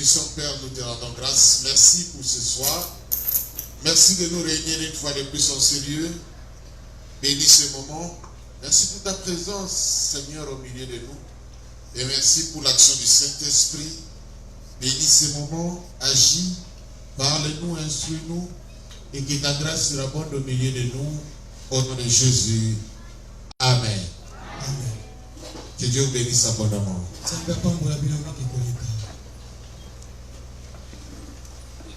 bénissons, Père, nous te rendons grâce. Merci pour ce soir. Merci de nous réunir une fois de plus en sérieux. Bénis ce moment. Merci pour ta présence, Seigneur, au milieu de nous. Et merci pour l'action du Saint-Esprit. Bénis ce moment. Agis. Parle-nous, instruis-nous. Et que ta grâce surabonde au milieu de nous. Au nom de Jésus. Amen. Amen. Que Dieu vous bénisse abondamment.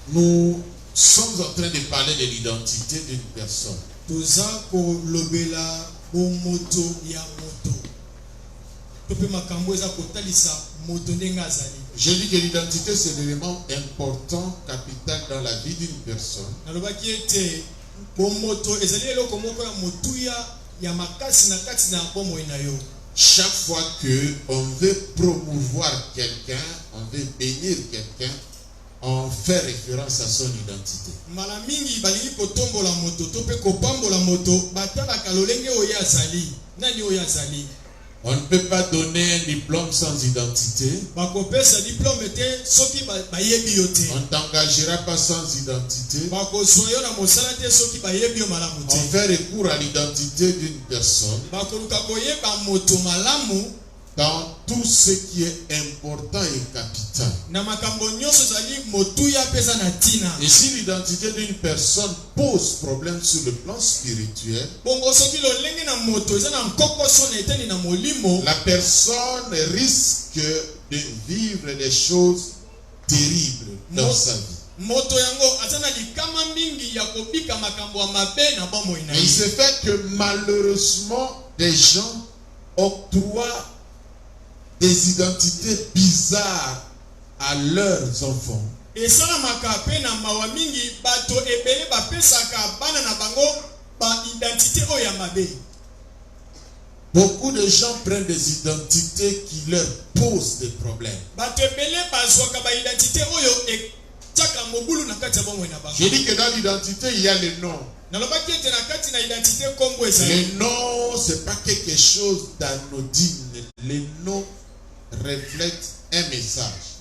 Nous sommes en train de parler de l'identité d'une personne. Je dis que l'identité c'est l'élément important, capital dans la vie d'une personne. Chaque fois qu'on veut promouvoir quelqu'un, on veut bénir quelqu'un, on fait référence à son identité. On ne peut pas donner un diplôme sans identité. On ne t'engagera pas sans identité. On fait recours à l'identité d'une personne dans tout ce qui est important et capital. Et si l'identité d'une personne pose problème sur le plan spirituel, la personne risque de vivre des choses terribles dans sa vie. Et il se fait que malheureusement, des gens octroient des identités bizarres à leurs enfants. Beaucoup de gens prennent des identités qui leur posent des problèmes. Je dis que dans l'identité, il y a les noms. Les noms, ce n'est pas quelque chose d'anodine. Les noms reflètent un message.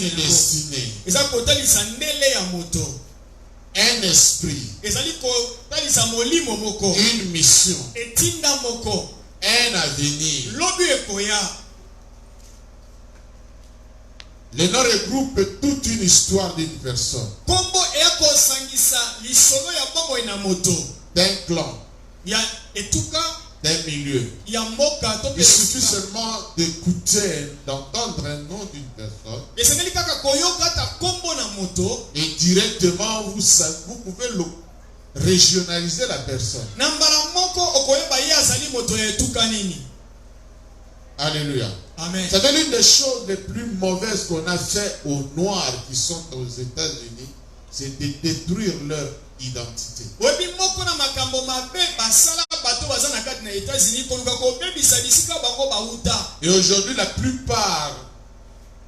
Une destinée. Un esprit. Une mission. Un avenir. Les noms regroupent toute une histoire d'une personne, d'un clan, d'un milieu. Il suffit seulement d'écouter, d'entendre un nom d'une personne, et directement vous pouvez régionaliser la personne. Alléluia. Amen. C'est l'une des choses les plus mauvaises qu'on a fait aux Noirs qui sont aux États-Unis, c'est de détruire leur identité. Et aujourd'hui, la plupart,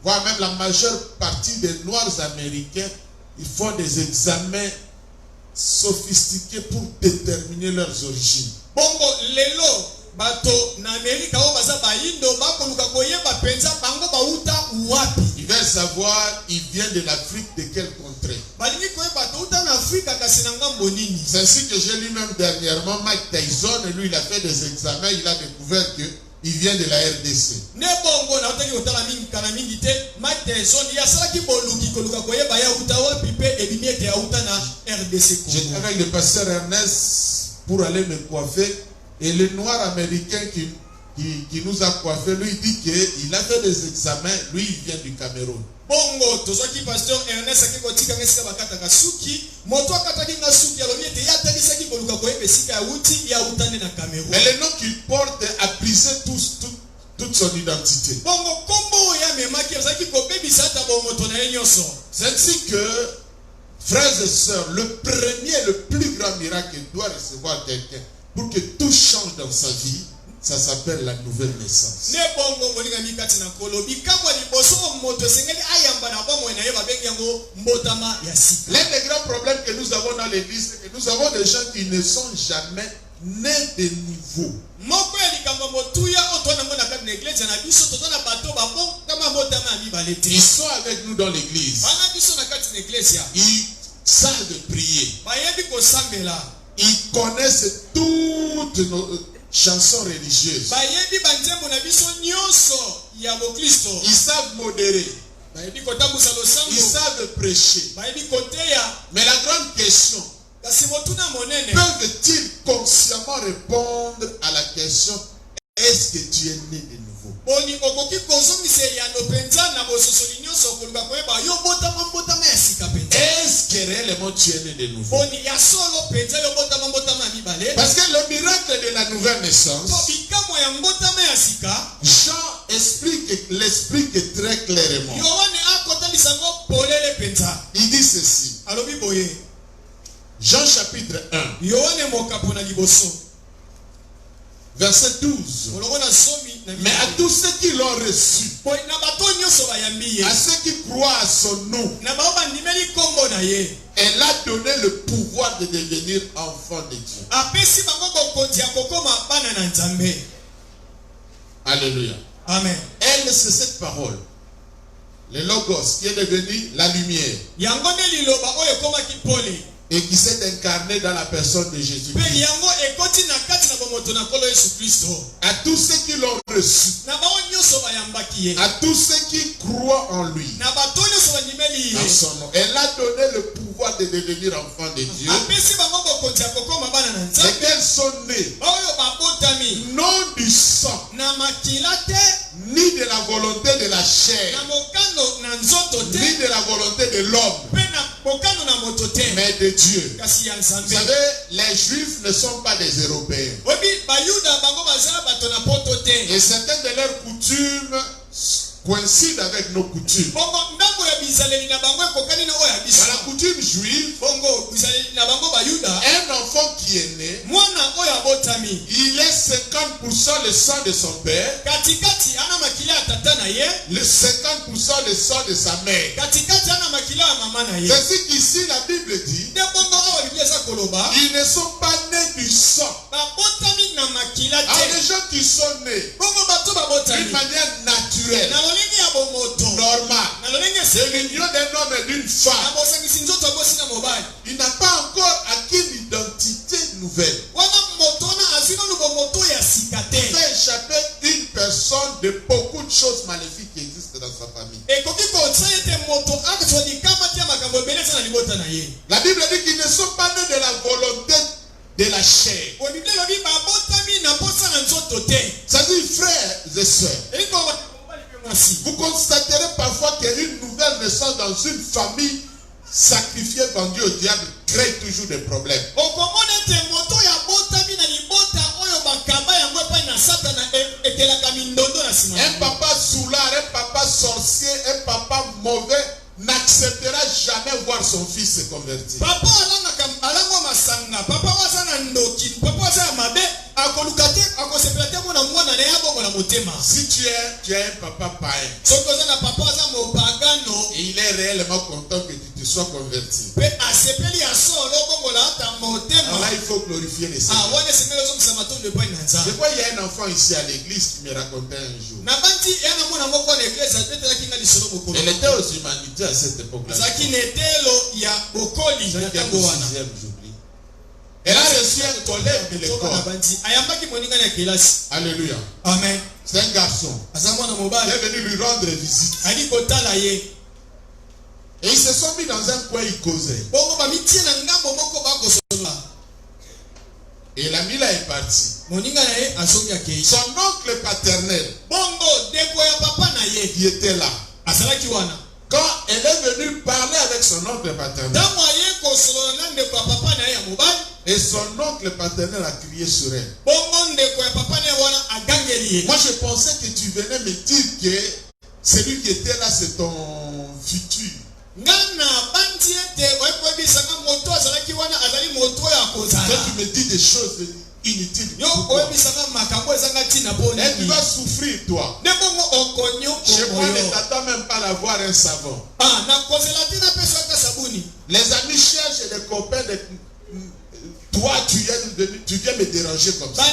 voire même la majeure partie des Noirs américains, ils font des examens sophistiqués pour déterminer leurs origines. Ils veulent savoir, ils viennent de l'Afrique, de quel contrée. C'est ainsi que j'ai lu même dernièrement Mike Tyson, et lui il a fait des examens, il a découvert que il vient de la RDC. J'étais avec le pasteur Ernest pour aller me coiffer. Et le noir américain qui nous a coiffé, lui dit qu'il a fait des examens, lui il vient du Cameroun. Pasteur Ernest mais le nom qu'il porte a brisé toute son identité. C'est ainsi que, frères et sœurs, le premier, le plus grand miracle qu'il doit recevoir quelqu'un pour que tout change dans sa vie, ça s'appelle la nouvelle naissance. L'un des grands problèmes que nous avons dans l'église, c'est que nous avons des gens qui ne sont jamais nés de nouveau. Ils sont avec nous dans l'église. Ils savent prier. Ils connaissent toutes nos chansons religieuses. Ils savent modérer. Ils savent prêcher. Mais la grande question, peuvent-ils consciemment répondre à la question, est-ce que tu es né de nouveau? Est-ce que réellement tu es né de nouveau? Parce que le miracle de la nouvelle naissance, Jean l'explique très clairement. Il dit ceci. Jean chapitre 1. Verset 12. Mais à tous ceux qui l'ont reçu, à ceux qui croient à son nom, elle a donné le pouvoir de devenir enfant de Dieu. Alléluia. Amen. Elle, c'est cette parole. Le Logos qui est devenu la lumière. Et qui s'est incarné dans la personne de Jésus-Christ. À tous ceux qui l'ont reçu, à tous ceux qui croient en lui, en son nom, elle a donné le pouvoir de devenir enfant de Dieu. Lesquels sont nés non du sang, ni de la volonté de la chair, ni de la volonté de l'homme, mais de Dieu. Vous savez, les Juifs ne sont pas des Européens. Et certaines de leurs coutumes coïncident avec nos coutumes. Dans la coutume juive, un enfant qui est né, il est 50% le sang de son père, le 50% le sang de sa mère. C'est ce qu'ici la Bible dit, ils ne sont pas nés du sang. Alors les gens qui sont nés d'une manière naturelle, normale, de l'union d'un homme et d'une femme, il n'a pas encore acquis l'identité nouvelle. Il fait échapper une personne de beaucoup de choses maléfiques qui existent dans sa famille. La Bible dit qu'ils ne sont pas nés de la volonté de la chair. Ça dit, frères et sœurs, vous constaterez parfois qu'une nouvelle naissance dans une famille sacrifiée, vendue au diable, crée toujours des problèmes. Un papa soulard, un papa sorcier, un papa mauvais n'acceptera jamais voir son fils se convertir. Si tu es un papa païen et il est réellement content que tu te sois converti, alors là il faut glorifier les Seigneur. Je vois il y a un enfant ici à l'église qui me racontait un jour. Elle était aux humanités à cette époque-là. Elle a reçu un collègue de l'école. Alléluia. Amen. C'est un garçon. Il est venu lui rendre visite. Et ils se sont mis dans un coin, ils causaient. Et l'ami là est parti. Son oncle paternel qui était là, quand elle est venue parler avec son oncle paternel, et son oncle paternel a crié sur elle. Moi je pensais que tu venais me dire que celui qui était là c'est ton futur. Quand tu me dis des choses inutiles, et tu vas souffrir toi. Je moi ne t'attends même pas d'avoir un savon. Les amis cherchent des copains toi tu viens me déranger comme ça.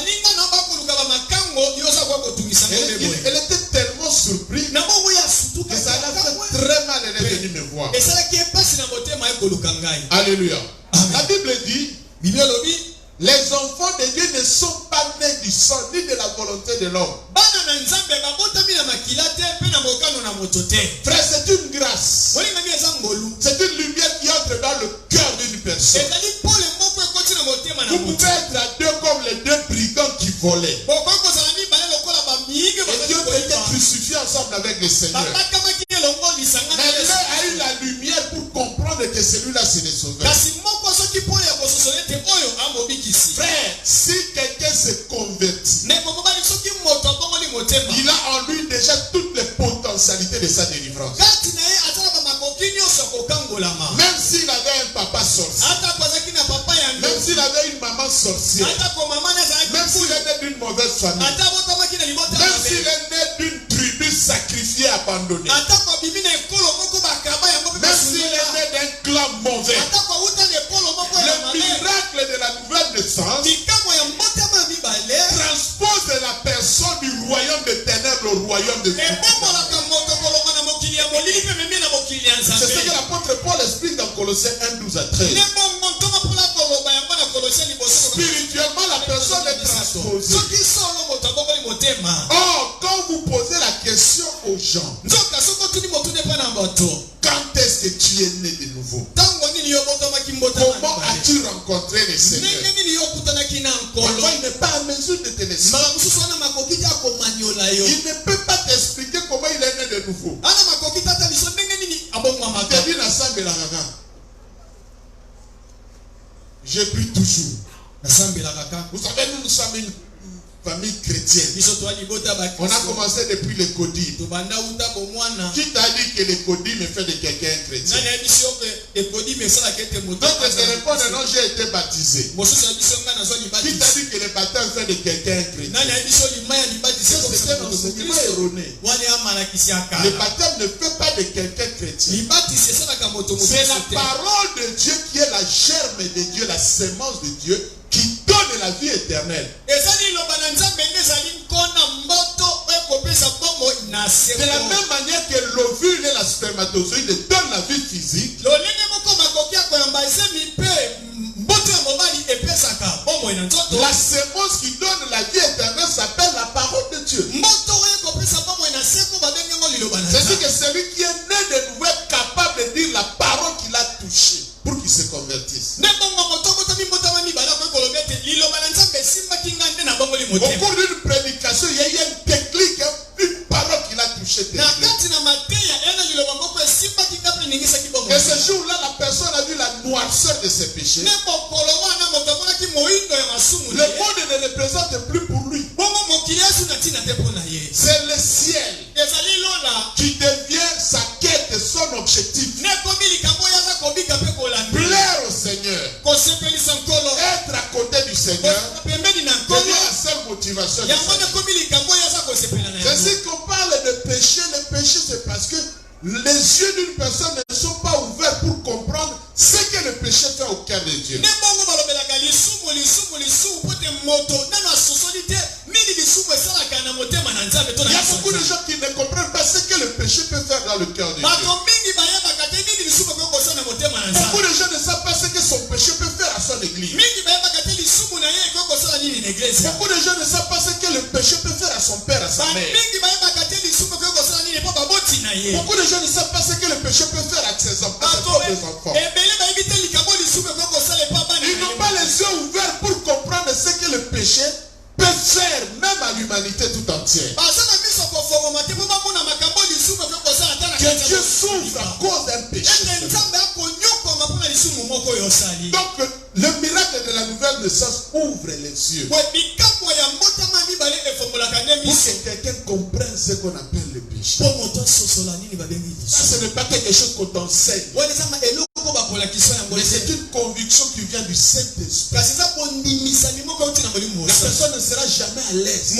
Elle était tellement surprise que ça l'a fait très mal. Elle est venue me voir. Alléluia. La Bible dit, les enfants de Dieu ne sont pas nés du sang ni de la volonté de l'homme. Frère, c'est une grâce. C'est une lumière qui entre dans le cœur d'une personne. Vous pouvez être à deux comme les deux brigands qui volaient. Et Dieu a été crucifié ensemble avec le Seigneur. Mais l'un a eu la lumière pour comprendre que celui-là c'est le sauveur. Frère, si quelqu'un se convertit, il a en lui déjà toutes les potentialités de sa délivrance. Même s'il avait un papa sorcier, même s'il avait une maman sorcière, même s'il est né d'une mauvaise famille, même s'il est né d'une tribu sacrifiée, abandonnée, même s'il est né d'un clan mauvais, le miracle de la nouvelle naissance transpose la personne du royaume des ténèbres au royaume de Dieu. C'est ce que l'apôtre Paul explique dans Colossiens 1, 12 à 13. Spirituellement, la personne est transposée. Or, quand vous posez la question aux gens, quand est-ce que tu es né de nouveau? Comment as-tu rencontré le Seigneur? Parfois, il n'est pas à mesure de te laisser. Il ne peut pas t'expliquer comment il est né de nouveau. J'ai pris toujours. Vous savez, nous sommes une famille chrétienne. On a commencé depuis le Codi. Qui t'a dit que le Codi me fait de quelqu'un chrétien? D'autres te répondent, non, j'ai été baptisé. Qui t'a dit que le baptême fait de quelqu'un chrétien? C'est un enseignement erroné. Le baptême ne fait pas de quelqu'un chrétien. C'est la parole de Dieu qui est la germe de Dieu, la sémence de Dieu, qui donne la vie éternelle. De la même manière que l'ovule et la spermatozoïde donnent la vie physique, la sémence qui donne la vie éternelle s'appelle la parole de Dieu. C'est-à-dire que celui qui est né de nouveau est capable de dire la parole qu'il a touchée pour qu'il se convertisse. Au cours d'une prédication, il y a eu une technique, une parole qu'il a touchée. Et ce jour-là, la personne a vu la noirceur de ses péchés. Le monde ne représente plus pour lui. C'est le ciel qui devient sa quête et son objectif. Plaire au Seigneur, être à côté du Seigneur, devient la seule motivation. C'est si qu'on parle de péché, le péché c'est parce que les yeux d'une personne ne sont pas ouverts pour comprendre ce que le péché fait au cœur de Dieu. Il y a beaucoup de gens qui ne comprennent pas ce que le péché peut faire dans le cœur de Dieu. Beaucoup de gens ne savent pas ce que son péché peut faire à son église. Beaucoup de gens ne savent pas ce que le péché peut faire à son père, à sa mère. Beaucoup de gens ne savent pas ce que le péché peut faire à ses enfants, à ses propres enfants. Ils n'ont pas les yeux ouverts pour comprendre ce que le péché peut faire même à l'humanité tout entière. Que Dieu souffre à cause d'un péché. Donc le miracle de la nouvelle naissance ouvre les yeux pour que quelqu'un comprenne ce qu'on appelle le péché. Ça, ce n'est pas quelque chose qu'on t'enseigne, mais c'est une conviction qui vient du Saint-Esprit. La personne ne sera jamais à l'aise.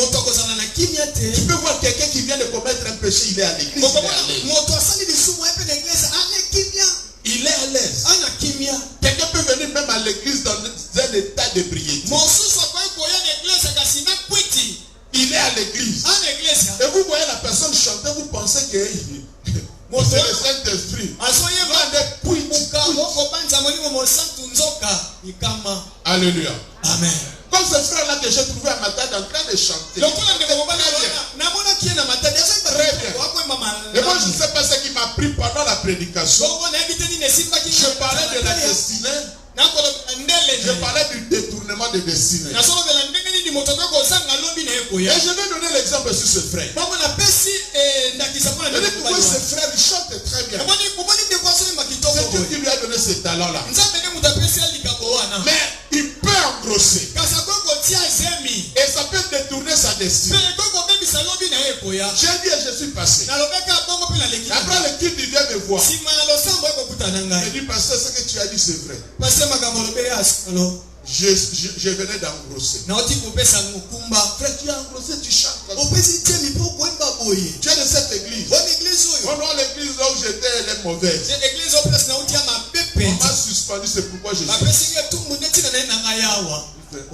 Tu peux voir quelqu'un qui vient de commettre un péché, il est à l'église, il est à l'aise. Quelqu'un peut venir même à l'église dans un état d'ébriété. Il est à que c'est le Saint-Esprit. Alléluia. Amen. Comme ce frère-là que j'ai trouvé à Matadi en train de chanter. Et moi, je ne sais pas ce qui m'a pris pendant la prédication. Je parlais de la destinée. Je parlais du détournement de destinée. Et je vais donner l'exemple sur ce frère. Je dis pourquoi ce frère il chante très bien. C'est Dieu qui lui a donné ce talent-là. Mais il peut engrosser. Et ça peut détourner sa destinée. J'ai dit et je suis passé. Après le culte, il vient me voir. Il dit, pasteur, ce que tu as dit, c'est vrai. Je venais d'engrosser. Frère, tu as engrossé, tu chantes comme ça. Tu es de cette église. Oh non, l'église là où j'étais, elle est mauvaise. On m'a suspendu, c'est pourquoi je suis. Il fait,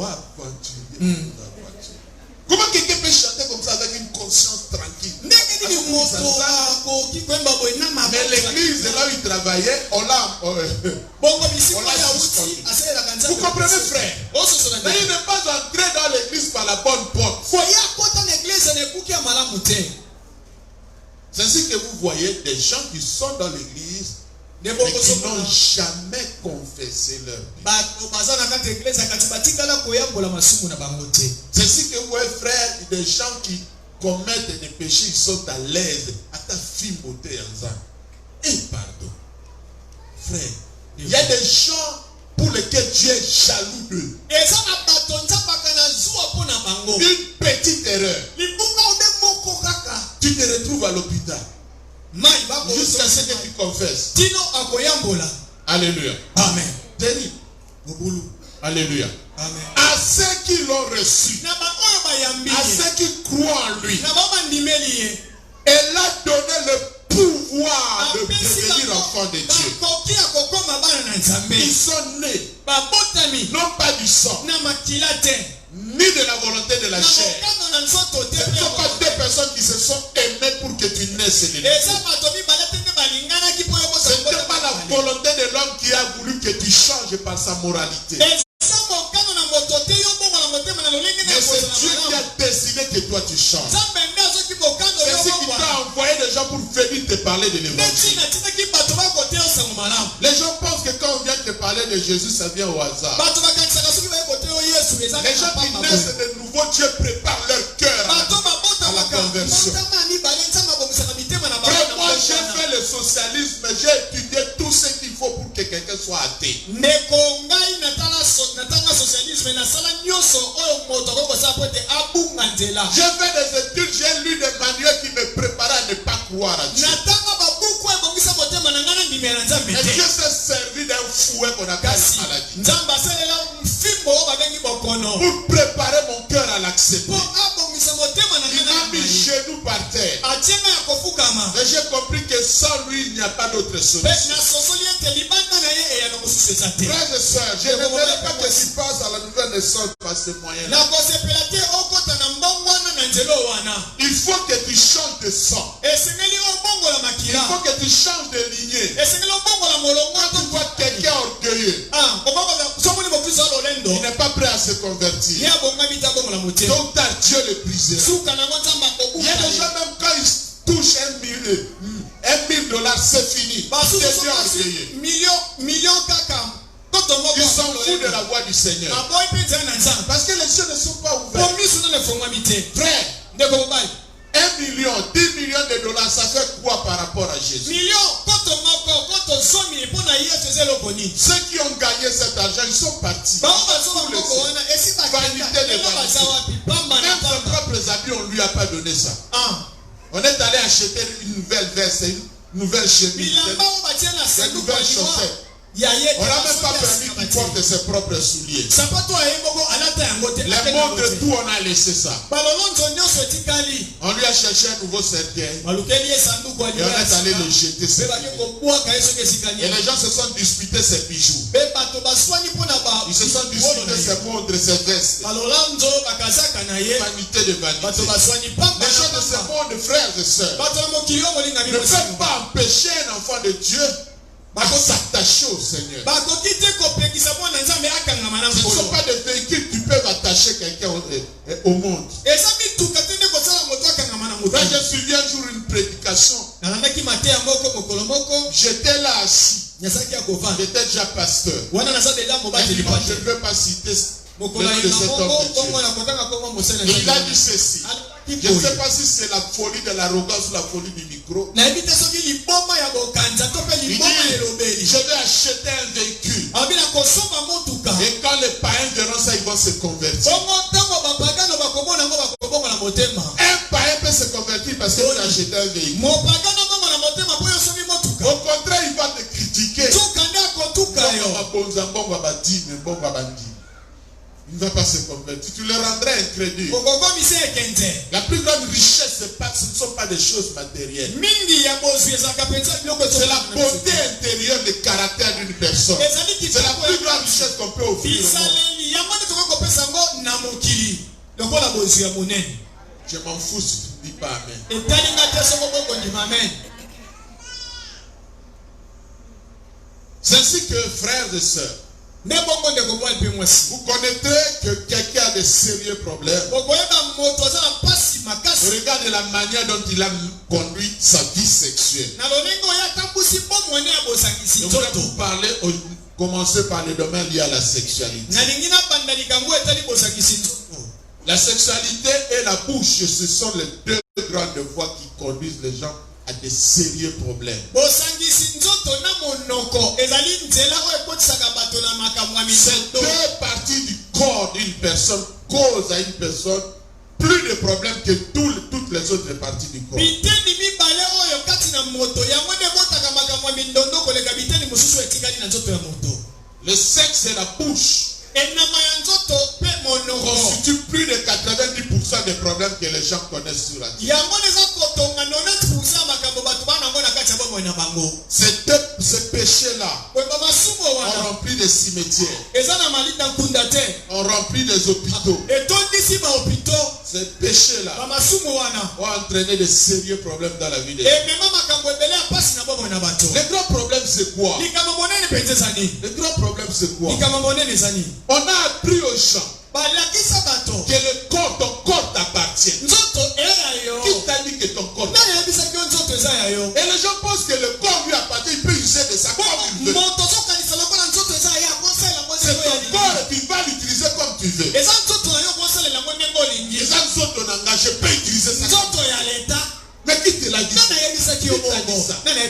comment quelqu'un peut chanter comme ça avec une conscience tranquille? Mais l'église là où il travaillait, on l'a suspendu. Vous comprenez, frère? Mais il n'est pas entré dans l'église par la bonne porte. C'est ainsi que vous voyez des gens qui sont dans l'église mais qui n'ont jamais confessé leur vie. C'est ainsi que vous voyez, frère, des gens qui commettent des péchés, ils sont à l'aise. À ta fille beauté en ça. Et pardon. Frère, il y a des gens pour lesquels Dieu est jaloux d'eux. Une petite erreur. Tu te retrouves à l'hôpital. Jusqu'à ce que tu confesses. Alléluia. Amen. Terrible. Alléluia. Amen. À ceux qui l'ont reçu, à ceux qui croient en lui, elle a donné le pouvoir de devenir enfant de Dieu. Ils sont nés, non pas du sang, ni de la volonté de la chair. Ce ne sont pas deux personnes qui se sont aimées pour que tu naisses de l'église. Ce n'est pas la volonté de l'homme qui a voulu que tu changes par sa moralité. Mais c'est Dieu qui a décidé que toi tu changes. C'est ce qui t'a envoyé des gens pour venir te parler de l'évangile. Les gens pensent que quand on vient te parler de Jésus, ça vient au hasard. Les gens qui naissent de nouveau, Dieu prépare leur cœur à la conversion. Moi, j'ai fait le socialisme, j'ai étudié tout ce qu'il faut pour que quelqu'un soit athée. J'ai fait des études, j'ai lu des manuels qui me préparaient à ne pas croire à Dieu. Et Dieu s'est servi d'un fouet qu'on appelle la maladie pour préparer mon cœur à l'accepter. Il m'a mis genou par terre. Et j'ai compris que sans lui, il n'y a pas d'autre solution. Frères et sœurs, je ne voudrais pas que tu passes à la nouvelle naissance par ce moyen-là. Il faut que tu changes de sang. Il faut que tu changes de lignée. Quand tu vois quelqu'un orgueilleux, il n'est pas prêt à se convertir. Donc Dieu le brisera. Il y a des gens, même quand ils touchent $1 000, c'est fini. Ils s'en foutent de la voix du Seigneur. Parce que les cieux ne sont pas ouverts. Frère, 1 million, 10 millions de dollars, ça fait quoi par rapport à Jésus? Ceux qui ont gagné cet argent, ils sont partis. Vanité de vanité. Même ses propres habits, on ne lui a pas donné ça. On est allé acheter une nouvelle veste, une nouvelle chemise, une nouvelle chaussette. On n'a même pas permis qu'il porte ses propres souliers. Les montres et tout, on a laissé ça. On lui a cherché un nouveau cercueil. Et on est allé le jeter. Et les gens se sont disputés ses bijoux. Ils se sont disputés ses montres, ses vestes. Vanité de vanité. Les gens de ce monde, frères et sœurs, ne peuvent pas empêcher un enfant de Dieu à s'attacher au Seigneur. Ce ne sont pas des véhicules qui peuvent attacher quelqu'un au monde. Quand j'ai suivi un jour une prédication, j'étais là assis. J'étais déjà pasteur. Je ne veux pas citer le nom de cet homme de Dieu. Et il a dit ceci. Je ne sais pas si c'est la folie de l'arrogance ou la folie du micro. Il dit, je vais acheter un véhicule. Et quand les païens verront ça, ils vont se convertir. Un païen peut se convertir parce qu'il a acheté un véhicule. Au contraire, il va te critiquer. Il ne va pas se convertir. Tu le rendrais incrédule. La plus grande richesse, ce ne sont pas des choses matérielles. C'est la beauté intérieure du caractère d'une personne. C'est la plus grande richesse qu'on peut offrir au monde. Je m'en fous si tu ne dis pas Amen. C'est ainsi que, frères et sœurs, vous connaîtrez que quelqu'un a de sérieux problèmes. Regardez la manière dont il a conduit sa vie sexuelle. Je voudrais vous parler, commencer par le domaine lié à la sexualité. La sexualité et la bouche, ce sont les deux grandes voies qui conduisent les gens à des sérieux problèmes. Ces deux parties du corps d'une personne causent à une personne plus de problèmes que toutes les autres parties du corps. Le sexe et la bouche constituent plus de 90% des problèmes que les gens connaissent sur la terre. Ces péchés-là ont rempli des cimetières, ont rempli des hôpitaux. Ces péchés-là ont entraîné de sérieux problèmes dans la vie des gens. Le grand problème, c'est quoi? Le grand problème, c'est quoi? On a appris aux gens que ton corps t'appartient. Qui t'a dit que ton corps t'appartient? Et les gens pensent que le corps lui appartient, il peut user de ça comme il veut. C'est ton corps et tu vas l'utiliser comme tu veux. Les autres engagés peuvent utiliser ça. Mais qui te l'a dit?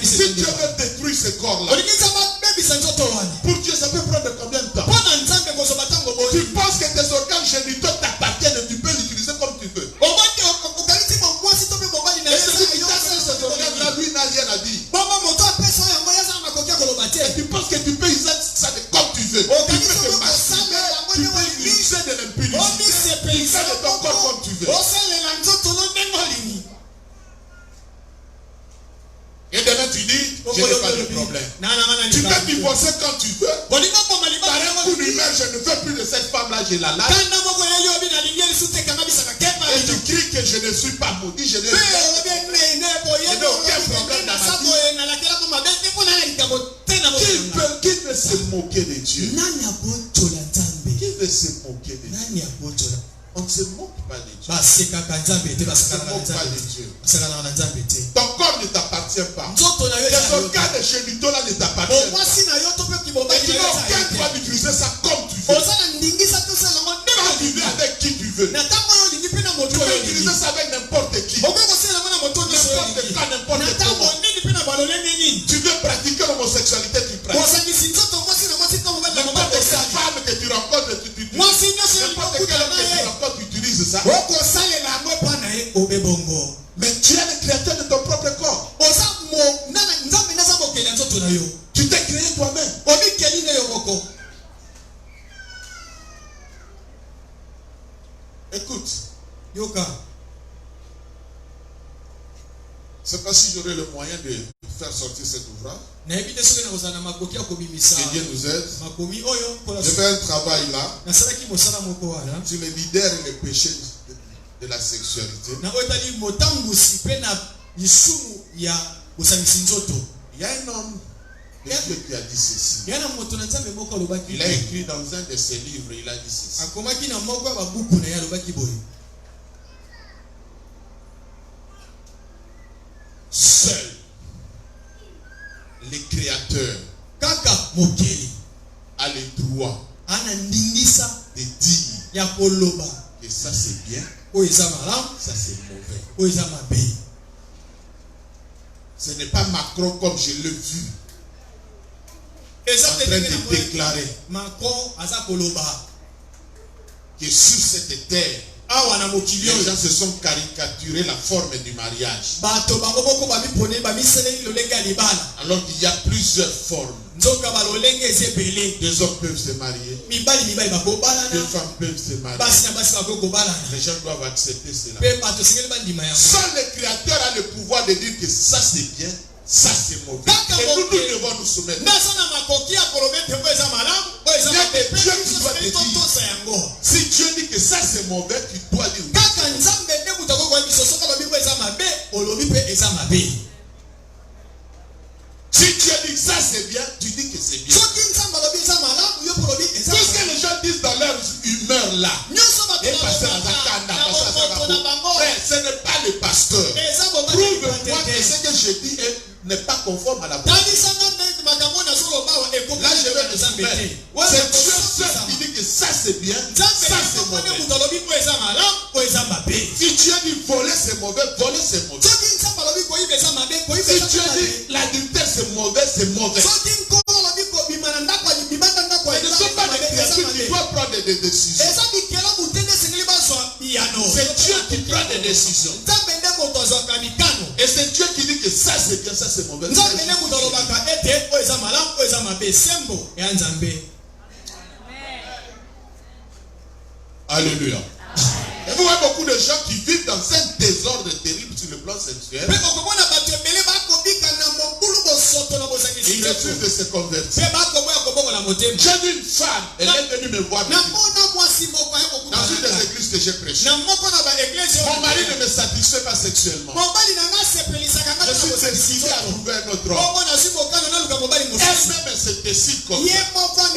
Si Dieu veut détruire ce corps-là, pour Dieu, ça peut prendre combien de temps? Tu penses que tes organes génitaux t'appartiennent et tu peux l'utiliser comme tu veux. Et celui qui t'a fait ces organes-là, lui n'a rien à dire. Et tu penses que tu peux utiliser ça comme tu veux. Tu peux te masturber, tu peux utiliser de l'impudicité, tu fais de ton corps comme tu veux. Et demain tu dis, je n'ai pas de problème. Tu peux divorcer quand tu veux. Par un coup d'humeur, je ne veux plus de cette femme-là, je la lâche. Et tu cries que je ne suis pas maudit, je n'ai aucun problème dans ma vie. Qui veut se moquer de Dieu? Qui veut se moquer de Dieu? On ne se moque pas de Dieu. On ne se moque pas de Dieu. Ton corps ne t'appartient pas. Les organes génitaux là ne t'appartiennent pas. Et tu n'as aucun droit d'utiliser ça comme tu veux. Quand tu veux, avec qui tu veux. Tu peux utiliser ça avec n'importe qui. N'importe quand, n'importe comment. Tu veux pratiquer l'homosexualité, tu pratiques. N'importe quelle femme que tu rencontres, tu utilises. N'importe quel homme que tu rencontres, tu utilises ça. Mais tu es le créateur de ton propre corps. Tu t'es créé toi-même. Écoute, Yoka. je ne sais pas si j'aurai le moyen de faire sortir cet ouvrage. Que Dieu nous aide. Je fais un travail là sur les leaders et les péchés de la sexualité. Il y a un homme de Dieu qui a dit ceci. Il a écrit dans un de ses livres, il a dit ceci. Seul les créateurs a le droit de dire que ça c'est bien, ça c'est mauvais. Ce n'est pas Macron comme je l'ai vu en train de déclarer que sur cette terre les gens se sont caricaturés la forme du mariage. Alors qu'il y a plusieurs formes. Des hommes peuvent se marier. Des femmes peuvent se marier. Les gens doivent accepter cela. Seul le Créateur a le pouvoir de dire que ça c'est bien, ça c'est mauvais. Et nous devons nous soumettre. Si Dieu dit que ça c'est mauvais, tu dois dire oui. Si Dieu dit que ça c'est bien, tu dis que c'est bien. Tout ce que les gens disent dans leur humeur là, ce n'est pas le pasteur. Prouve-moi que ce que je dis n'est pas conforme à la parole. Là, je vais le soumettre. C'est Dieu seul qui dit que ça c'est bien, ça c'est mauvais. Si Dieu dit voler c'est mauvais, voler c'est mauvais. Si Dieu dit l'adultère c'est mauvais, c'est mauvais. Ce ne sont pas des créatures qui doivent prendre des décisions. C'est Dieu qui prend des décisions. Et c'est Dieu qui dit que ça c'est bien, ça c'est mauvais. Alléluia. Et vous voyez beaucoup de gens qui vivent dans un désordre terrible sur le plan sexuel. Ils refusent de se convertir. J'ai vu une femme, elle est venue me voir dans une des églises que j'ai prêché. Mon mari ne me satisfait pas sexuellement. Je suis décidé à trouver un autre homme. Elle-même se décide comme ça. Elle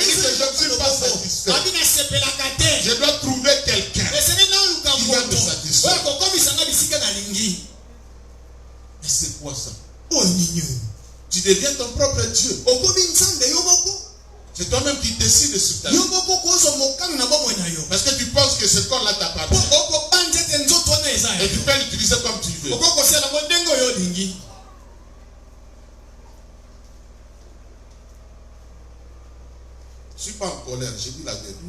dit que je ne suis pas satisfait. Je dois trouver quelqu'un qui va me satisfaire. Mais c'est quoi ça? Tu deviens ton propre Dieu. C'est toi-même qui décides sur ta vie. Parce que tu penses que ce corps-là t'appartient. Et tu peux l'utiliser comme tu veux. Je ne suis pas en colère, j'ai dit la vérité.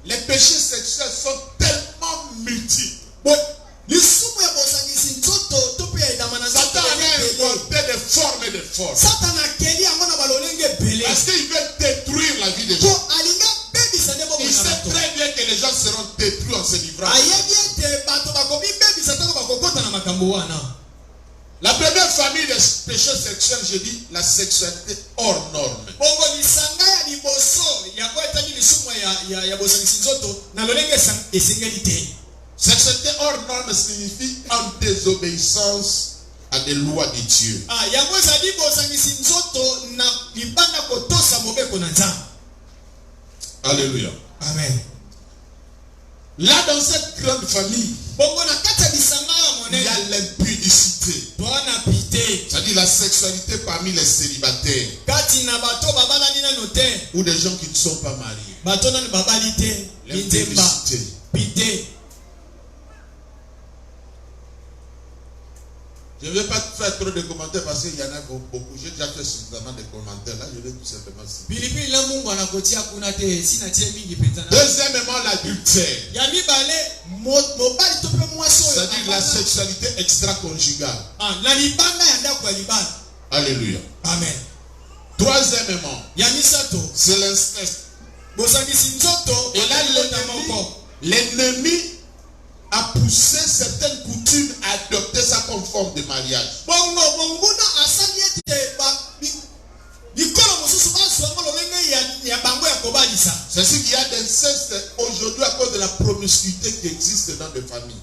Les péchés sexuels sont tellement multiples. Satan a inventé des formes et des formes. Parce qu'il veut détruire la vie des gens. Il sait très bien que les gens seront détruits en se livrant. La première famille des péchés sexuels, je dis la sexualité hors norme. Sexualité hors norme signifie en désobéissance à des lois de Dieu. Alléluia. Amen. Là, dans cette grande famille, il y a l'impudicité. C'est-à-dire la sexualité parmi les célibataires. Ou des gens qui ne sont pas mariés. L'impudicité. Je ne vais pas faire trop de commentaires parce qu'il y en a beaucoup. J'ai déjà fait suffisamment de commentaires. Là, je vais tout simplement citer. Deuxièmement, l'adultère. C'est-à-dire la sexualité extra-conjugale. Alléluia. Amen. Troisièmement, C'est l'inceste. Et là, l'ennemi a poussé certaines coutumes à adopter ça comme forme de mariage. C'est ce qu'il y a d'inceste aujourd'hui à cause de la promiscuité qui existe dans les familles.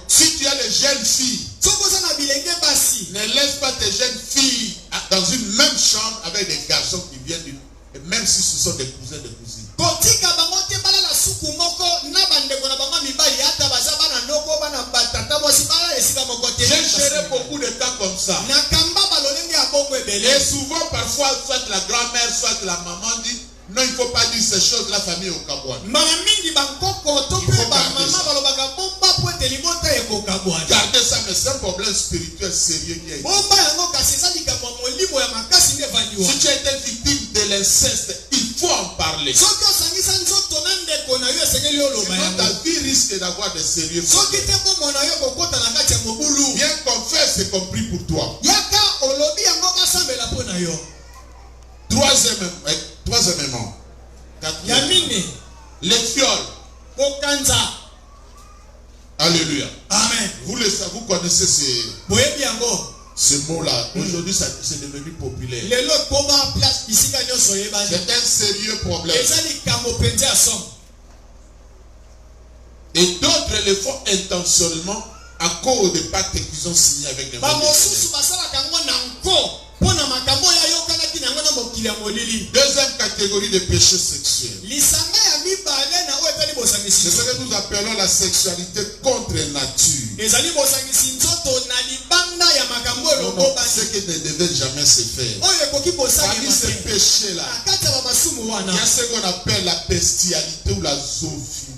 Si tu as des jeunes filles, ne laisse pas tes jeunes filles dans une même chambre avec des garçons qui viennent du... Et même si ce sont des cousins, des cousines. J'ai géré beaucoup de temps comme ça. Et souvent, parfois, soit la grand-mère, soit la maman dit non, il ne faut pas dire ces choses, la famille au Kabouane. Gardez ça, mais c'est un problème spirituel sérieux qui a été. Si tu as été victime de l'inceste, il faut en parler. Sinon, ta vie risque d'avoir des sérieux problèmes. Bien qu'on fait, c'est compris pour toi. Troisièmement, les viols. Alléluia. Amen. Vous connaissez ce mot-là. Aujourd'hui, c'est devenu populaire. C'est un sérieux problème. Et d'autres le font intentionnellement à cause des pactes qu'ils ont signés avec les gens. Deuxième catégorie de péchés sexuels. C'est ce que nous appelons la sexualité contre nature. Ce qui ne devait jamais se faire. Parmi ces péchés-là, il y a ce qu'on appelle la bestialité ou la zoophilie.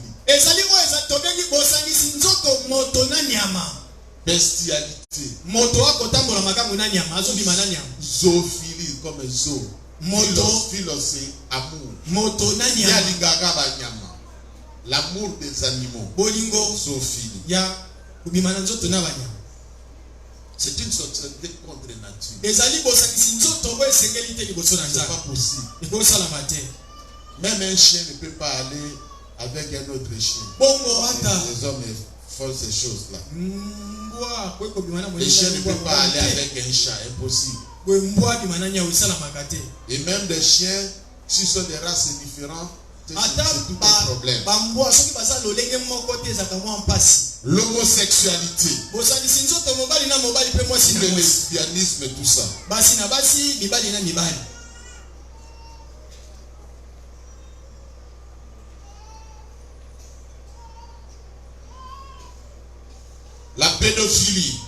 Bestialité. Zoophilie comme zo. Philos c'est amour. L'amour des animaux. Zoophilie. C'est une sexualité contre nature. C'est pas possible. Même un chien ne peut pas aller avec un autre chien. Les hommes font ces choses-là. Les chiens ne peuvent pas aller avec un chat, impossible. Et même des chiens, s'ils sont des races différentes, c'est tout un problème. L'homosexualité, le lesbianisme et tout ça. La pédophilie.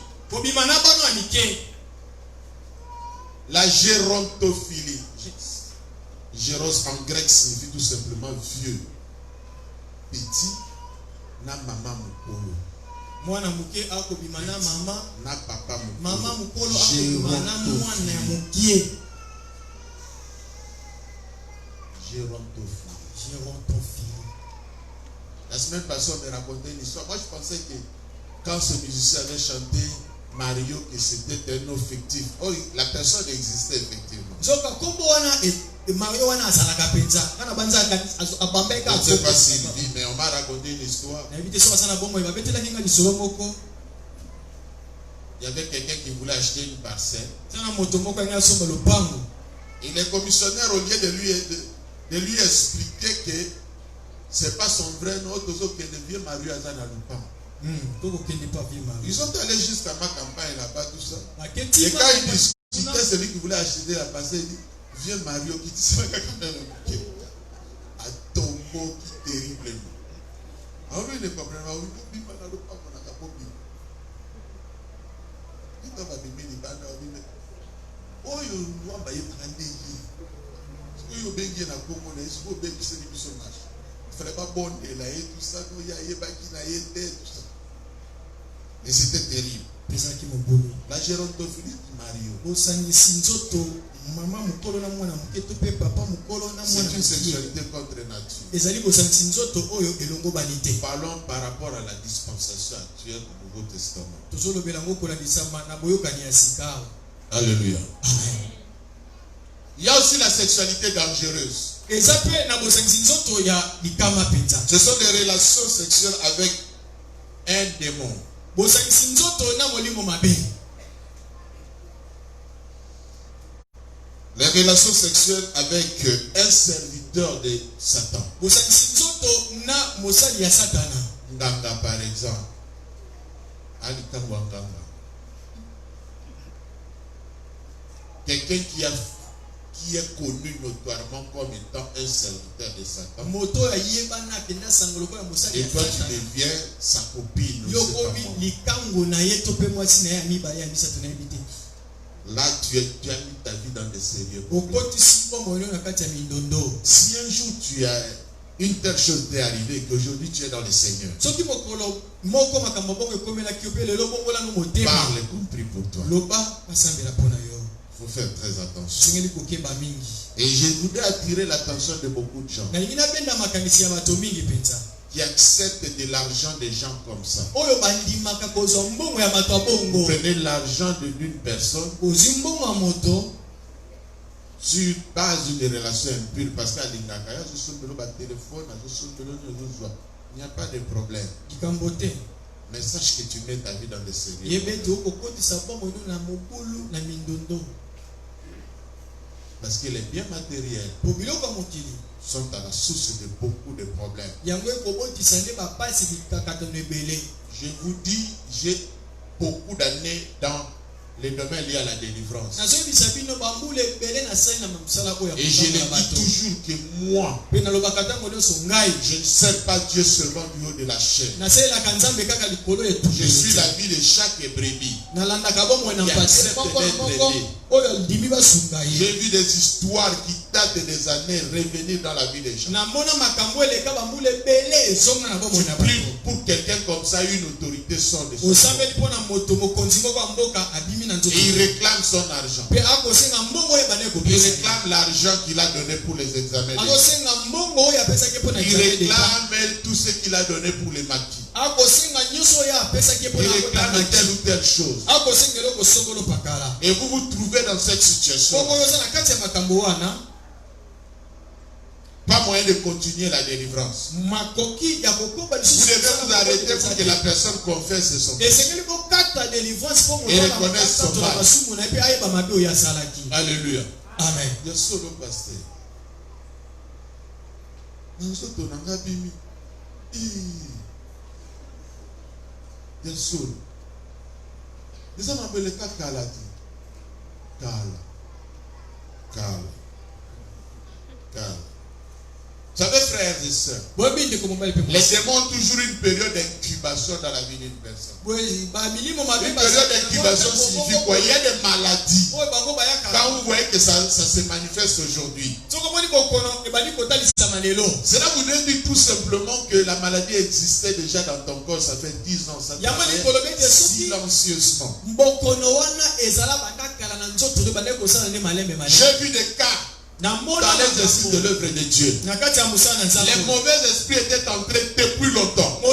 La gérontophilie. Géros en grec signifie tout simplement vieux. Petit, na maman mukolo. Na papa mukolo. Gérontophilie. La semaine passée, on me racontait une histoire. Moi, je pensais que quand ce musicien avait chanté Mario, que c'était un nom fictif. Oh, la personne existait effectivement. Je ne sais pas s'il dit, mais on m'a raconté une histoire. Il y avait quelqu'un qui voulait acheter une parcelle. Et les commissionnaires, au lieu de lui expliquer que ce n'est pas son vrai nom, que le vieux Mario Azana Lupin. Ils sont allés jusqu'à ma campagne là-bas, tout ça. Et quand ils discutaient, celui qui voulait acheter la parcelle, il dit, viens Mario qui dit ça quand même. À ton mot qui terriblement. Alors il ne comprend pas. Il va dans le pas mon acapobie. Il va m'aimer les bandes. Oh, il va m'aimer les il va m'aimer la Congo. Il va m'aimer les marches. Il ne fallait pas bon et là et tout ça. Il y a tout ça. Et c'était terrible. La gérontophilie de Mario. Il C'est une sexualité contre nature. Parlons par rapport à la dispensation actuelle du Nouveau Testament. Alléluia. Amen. Il y a aussi la sexualité dangereuse. Ce sont des relations sexuelles avec un démon. Les relations sexuelles avec un serviteur de Satan. Nganga par exemple. Quelqu'un qui est connu notoirement comme étant un serviteur de Satan. Et toi tu deviens sa copine. Là tu as mis ta vie dans des sérieux. Si un jour tu as une telle chose t'est arrivée, qu'aujourd'hui tu es dans le Seigneur, parle compris pour toi. Il faut faire très attention. Et je voudrais attirer l'attention de beaucoup de gens qui acceptent de l'argent des gens comme ça. Vous prenez l'argent d'une personne sur base d'une relation impure, parce qu'à l'ingaka, téléphone, il n'y a pas de problème. Mais sache que tu mets ta vie dans le sérieux. Parce que les biens matériels sont à la source de beaucoup de problèmes. Je vous dis, j'ai beaucoup d'années dans les domaines liés à la délivrance. Et je le dis toujours que moi, je ne sers pas Dieu seulement du haut de la chair. Je suis la vie de chaque brebis. J'ai vu des histoires qui datent des années revenir dans la vie des gens. Tu pries pour quelqu'un comme ça, une autorité sort de son corps. Et il réclame son argent. Il réclame l'argent qu'il a donné pour les examens. Il réclame tout ce qu'il a donné pour les maquis. Il réclame telle ou telle chose. Et vous vous trouvez dans cette situation. Pas moyen de continuer la délivrance. Vous devez vous arrêter pour que la personne confesse son péché et reconnaisse son mal. Alléluia. Amen. Il y a solo pasteur. Il y a solo. Les hommes appellent le cas Kalati. Kala. Vous savez, frères et sœurs, les démons ont toujours une période d'incubation dans la vie d'une personne. Une période d'incubation signifie quoi? Il y a des maladies. Quand vous voyez que ça se manifeste aujourd'hui, cela vous dit tout simplement que la maladie existait déjà dans ton corps. Ça fait 10 ans. Ça fait silencieusement. J'ai vu des cas dans l'exercice de l'œuvre de Dieu. Les mauvais esprits étaient entrés depuis longtemps. Et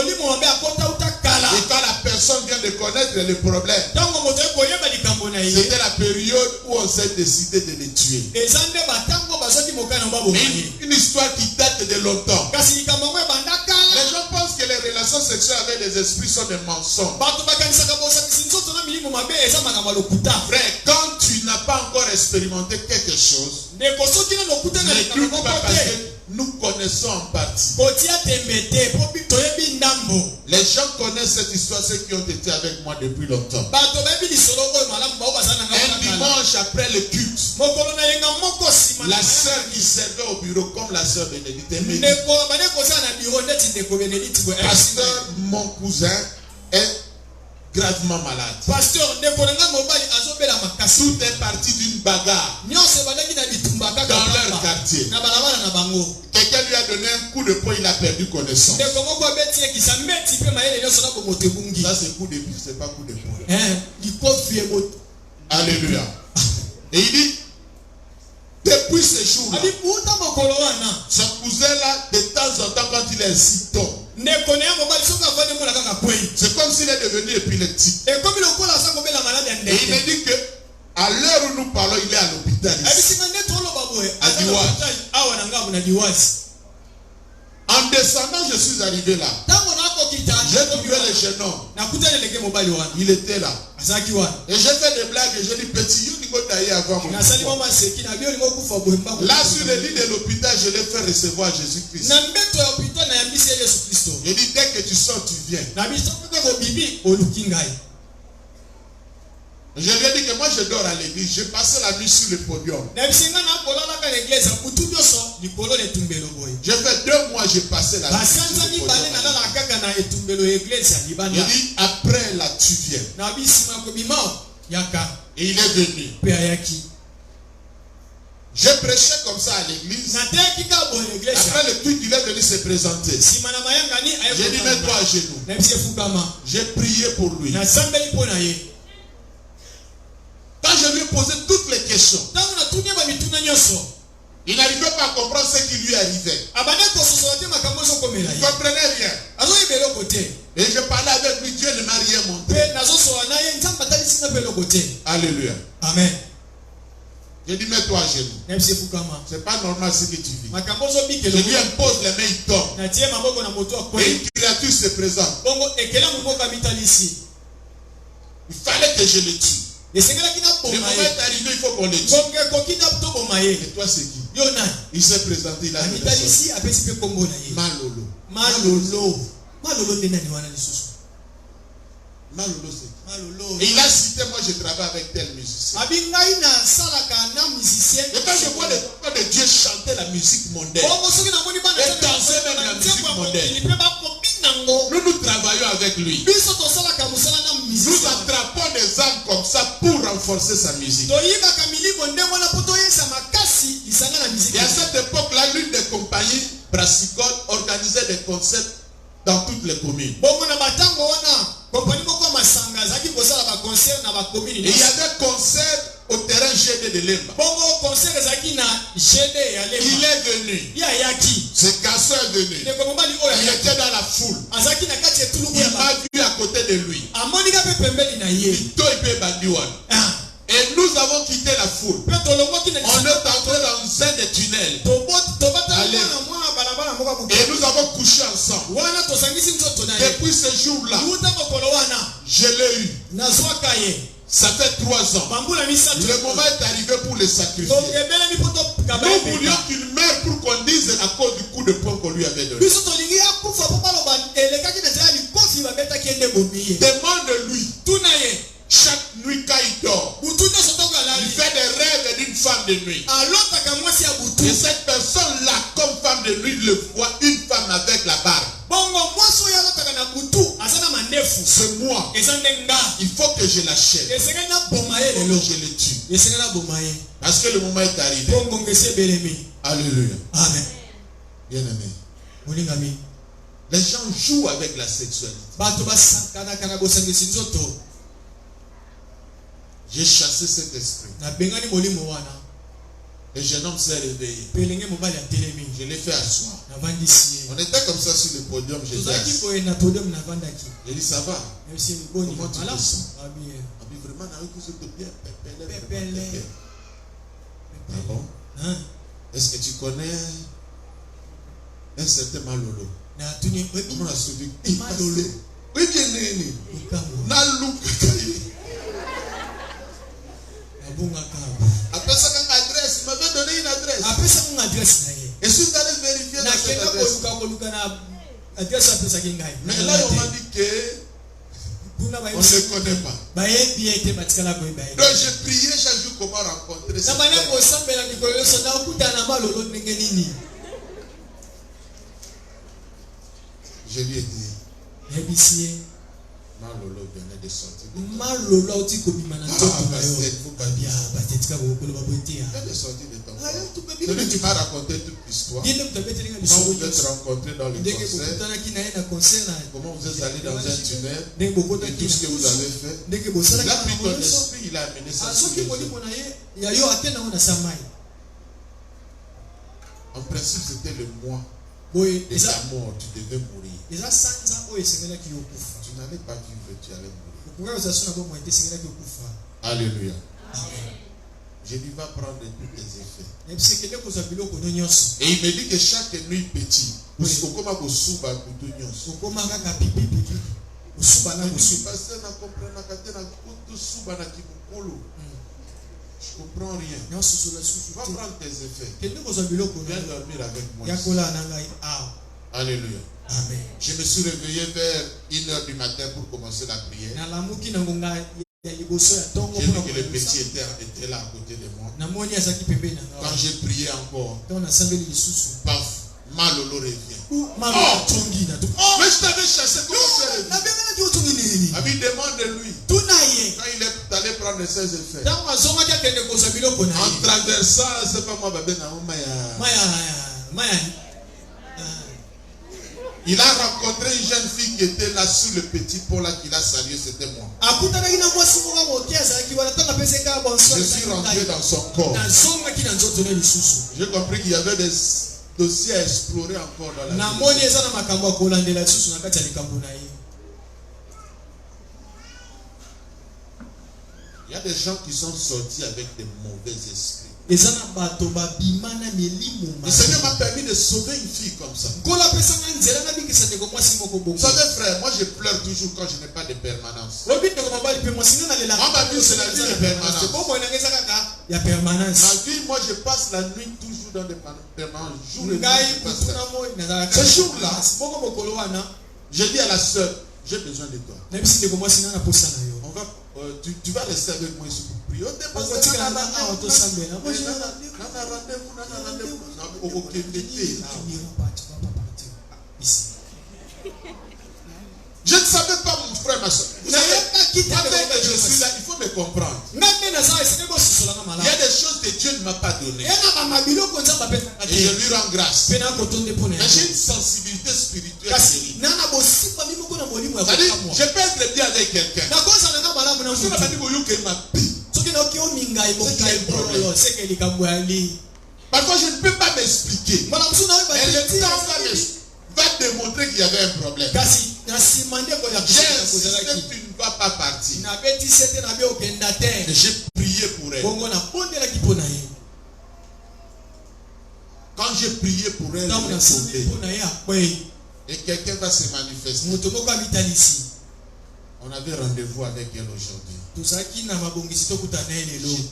quand la personne vient de connaître les problèmes, c'était la période où on s'est décidé de les tuer. Mais une histoire qui date de longtemps. Les gens pensent que les relations sexuelles avec les esprits sont des mensonges. Frère, quand tu n'as pas encore expérimenté quelque chose, n'écoute pas parce que nous connaissons en partie. Les gens connaissent cette histoire, ceux qui ont été avec moi depuis longtemps. Un dimanche après le culte, la sœur qui servait au bureau comme la sœur Bénédicte me dit, pasteur, mon cousin est gravement malade. Tout est parti d'une bagarre dans leur quartier. Quelqu'un lui a donné un coup de poing, il a perdu connaissance. Ça c'est coup de pied, c'est pas coup de poing. Alléluia. Et il dit, jours-là, son cousin-là, de temps en temps, quand il est ainsi tombe, c'est comme s'il est devenu épileptique. Et il me dit que à l'heure où nous parlons, il est à l'hôpital ici. À Diwaz. En descendant, je suis arrivé là. J'ai trouvé le jeune homme. Il était là. Et j'ai fait des blagues et j'ai dit, petit, you go tailler avant moi. Là, sur le lit de l'hôpital, je l'ai fait recevoir Jésus-Christ. Il dit, dès que tu sors, tu viens. Je lui ai dit que moi je dors à l'église. J'ai passé la nuit sur le podium. J'ai fait 2 mois, j'ai passé la nuit sur le podium. Il dit, après là, tu viens. Et il est venu. J'ai prêché comme ça à l'église. Après le culte, il est venu se présenter. J'ai dit, mets-toi à genoux. J'ai prié pour lui. Quand je lui ai posé toutes les questions, il n'arrivait pas à comprendre ce qui lui arrivait. Il ne comprenait rien. Et je parlais avec lui, Dieu ne m'a rien montré. Alléluia. Amen. J'ai dit, mets-toi à genoux. C'est pas normal ce que tu vis. Je lui impose les mains, il tombe. Et une créature se présente. Il fallait que je le tue. Le moment est arrivé, il faut qu'on le tue. Et toi, c'est qui? Il s'est présenté, il a dit Malolo. Malolo, c'est qui? Et il a cité, moi je travaille avec tel musicien. Et quand je vois les enfants de Dieu chanter la musique mondaine et danser même la musique mondaine, nous travaillons avec lui. Nous attrapons des âmes comme ça pour renforcer sa musique. Et à cette époque-là, l'une des compagnies brassicoles organisait des concerts dans toutes les communes. Et il y avait concert au terrain GD de Lemba. Il est venu. Ce garçon est venu. Il était dans la foule. Il m'a vu à côté de lui. Et nous avons quitté la foule. On est entré dans un des tunnels. Et nous avons couché ensemble. Depuis ce jour-là, je l'ai eu. Ça fait 3 ans. Le moment est arrivé pour le sacrifier. Nous voulions qu'il meure pour qu'on dise à cause du coup de poing qu'on lui avait donné. Demande-lui. Chaque nuit quand il dort, il fait des rêves d'une femme de nuit. Et cette personne-là, comme femme de nuit, le voit une femme avec la barbe. C'est moi. Il faut que je l'achète. Il faut que je le tue. Parce que le moment est arrivé. Alléluia. Amen. Bien-aimé. Les gens jouent avec la sexualité. J'ai chassé cet esprit. Le jeune homme s'est réveillé. Je l'ai fait asseoir. On était comme ça sur le podium. J'ai dit, ça va? Comment tu te sens? Vraiment, ah bon? Est-ce que tu connais un certain Malolo? Comment a suivi? Malolo. Oui, bien né. Nalou. Après ça, quand adresse, il m'avait donné une adresse. Et si vous allez vérifier dans cette adresse. Mais là, on m'a dit que on ne le connaît pas. Donc j'ai prié chaque jour comment rencontrer cette Je lui ai dit, Malolo venait de sortir. Il vient de sortir de ton corps. Celui qui m'a raconté toute l'histoire. Comment vous êtes rencontrés dans le concert. Comment vous êtes allés dans un tunnel. Et tout ce que vous avez fait. Il a pris ton esprit, il a amené ça sur les yeux. En principe, c'était le mois boye de ta mort. Tu devais mourir. eza sanza oyo esengelaki yo kufa Tu n'allais pas vivre, tu allais mourir. okoka kozala so na bomoi te esengelaki yo kufa. Alléluia. Amen. Je lui vais prendre tous tes effets. nayebi sekende kozwa biloko no nyonso Et il me dit que chaque nuit petit, okoma kosuba kutu nyonso. okoma kaka pipipipi kosuba na Je kosuba. pasteur na comprenaka te na kutu suba na kibukulu. Je comprends rien. nyonso sola Tu susu vas te prendre tes effets. kende kozwa biloko Viens dormir avec moi. ya kolala na ngai awa. Alléluia. Amen. Je me suis réveillé vers 1h du matin pour commencer la prière. nalamuki na ngonga ya liboso ya ntongo J'ai vu que le mpona petit était là à côté de moi. namoni azalaki pembeni na Quand ngai j'ai prié encore, ntango nasambeli lisusu paf, Malolo revient. mama atongi na Mais je t'avais chassé, comment tu es revenu? nabenganaki otongi nini Ami, demande-lui. tuna ye Quand il est allé prendre ses effets, ntango azongaki akende kozwa biloko na en ye traversant, c'est pas moi, Babé Naoumaya. maya Il a rencontré une jeune fille qui était là sur le petit pont là qu'il a salué, c'était moi. akutanaki na mwasi moko moke azalaki wana ntango apesaki kaka Je suis rentré dans son corps. nazongaki na nzoto ne lisusu J'ai compris qu'il y avait des dossiers à explorer encore dans la vie. namoni eza na makambo ya kolandela lisusu na kati ya likambo na ye. Il y a des gens qui sont sortis avec des mauvais esprits. eza na bato babima na milimo Le Seigneur m'a permis de sauver une fille comme ça. nkolo apesanga nzela nabikisa ndeko mwasi moko Vous bongo savez frère, moi je pleure toujours quand je n'ai pas de permanence. obi ndeko mobali mpe mwasi nga nalela Moi, ma vie, c'est la vie de permanence. bomoi nanga eza kaka ya permanence Ma vie, moi je passe la nuit toujours dans des permanences. Jour et nuit, ngai je passe kutuna là. moi nazalaka Ce jour-là, bongo mokolo wana je dis à la sœur, j'ai besoin de toi. nayebisi ndeko mwasi nga na posa na yo On va, tu vas rester avec moi ici pour prier. On dépasse Bongo tika na awa tosambela moi je Je ne savais pas, mon frère, ma soeur. Vous savez, avec que je suis là, il faut me comprendre. Il y a des choses que Dieu ne m'a pas données. Et je lui rends grâce. Mais j'ai une sensibilité spirituelle. C'est-à-dire, je peux être bien avec quelqu'un. Parfois, je ne peux pas m'expliquer. Et le temps va démontrer qu'il y avait un problème. J'ai insisté, tu ne vas pas partir. Et j'ai prié pour elle. Quand j'ai prié pour elle, et quelqu'un va se manifester. On avait rendez-vous avec elle aujourd'hui. Je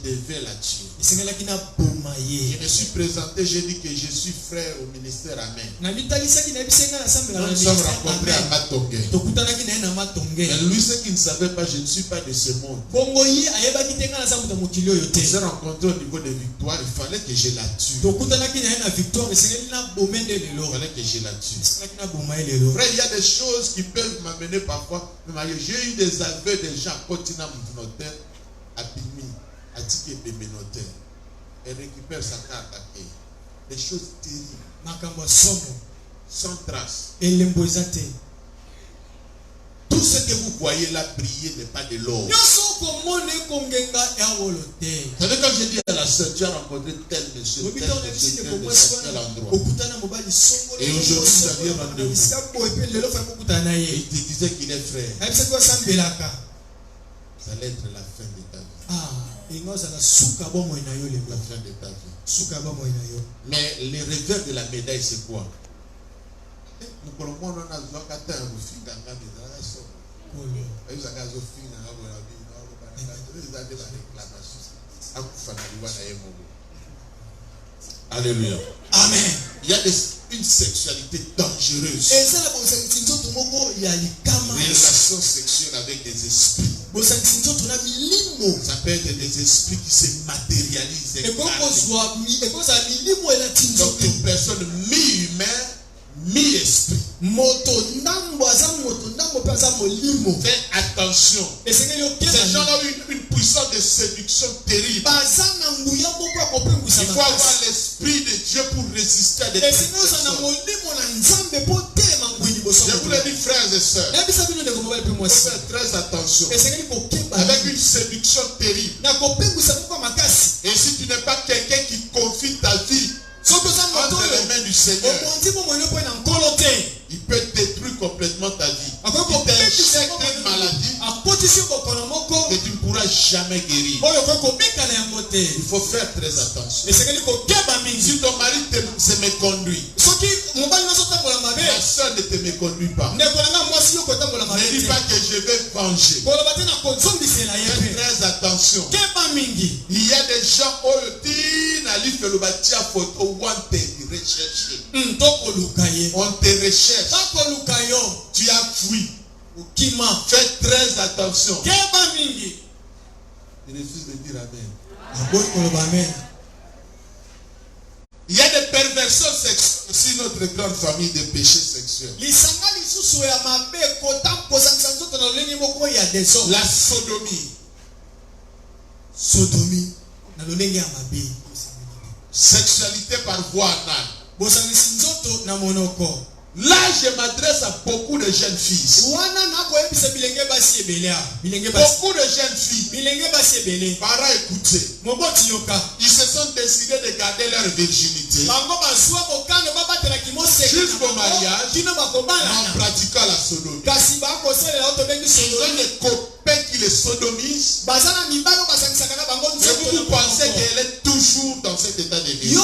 devais la tuer. Je me suis présenté, j'ai dit que je suis frère au ministère Amen. Nous sommes rencontrés à Matongé. Mais lui, ce qu'il ne savait pas, je ne suis pas de ce monde. On s'est rencontrés au niveau de Victoire, il fallait que je la tue. Il fallait que je la tue. Frère, il y a des choses qui peuvent m'amener parfois. J'ai eu des aveux des gens continent notaire à Bimi, à Tike Bébé notaire. Elle récupère sa carte à payer. Des choses terribles. Sans trace. Tout ce que vous voyez là briller n'est pas de l'or. Vous savez, quand je dis à la sœur, tu as rencontré tel monsieur, tel endroit. Et aujourd'hui, vous aviez rendez-vous. Et il te disait qu'il est frère. Ça allait être la fin de ta vie. La fin de ta vie. Mais le revers de la médaille, c'est quoi? Alléluia. Amen. Il y a une sexualité dangereuse. Relation sexuelle avec des esprits. Ça peut être des esprits qui se matérialisent. Donc une personne mi-humaine, mi-esprit. Fais attention. Ces gens ont une puissance de séduction terrible. Il faut avoir l'esprit de Dieu pour résister à des personnes. Je vous le dis, frères et sœurs, il faut faire très attention. Avec une séduction terrible. Et si tu n'es pas quelqu'un qui confie ta vie entre les Il faut faire très attention. Si ton mari se méconduit, la soeur ne te méconduit pas. Ne dis pas que je vais venger. Fais très attention. Il y a des gens qui on te recherche. Tu as fui. Fais très attention. Il refuse de dire amen. Il y a des perversions sexuelles aussi notre grande famille de péchés sexuels. La sodomie. Sexualité par voie anale. Là, je m'adresse à beaucoup de jeunes filles. Beaucoup de jeunes filles. Parents, écoutez. Ils se sont décidés de garder leur virginité jusqu'au mariage en pratiquant la sodomie. Ils ont des copains qui les sodomisent. Et vous pensez qu'elle est toujours dans cet état de vie.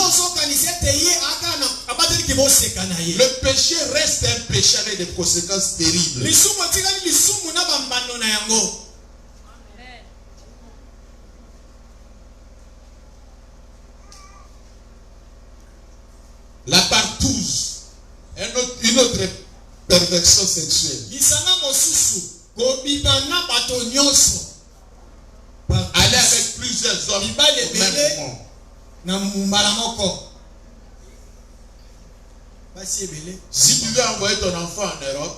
Le péché reste un péché avec des conséquences terribles. La partouze, une autre perversion sexuelle. Aller avec plusieurs hommes au même moment. Si tu veux envoyer ton enfant en Europe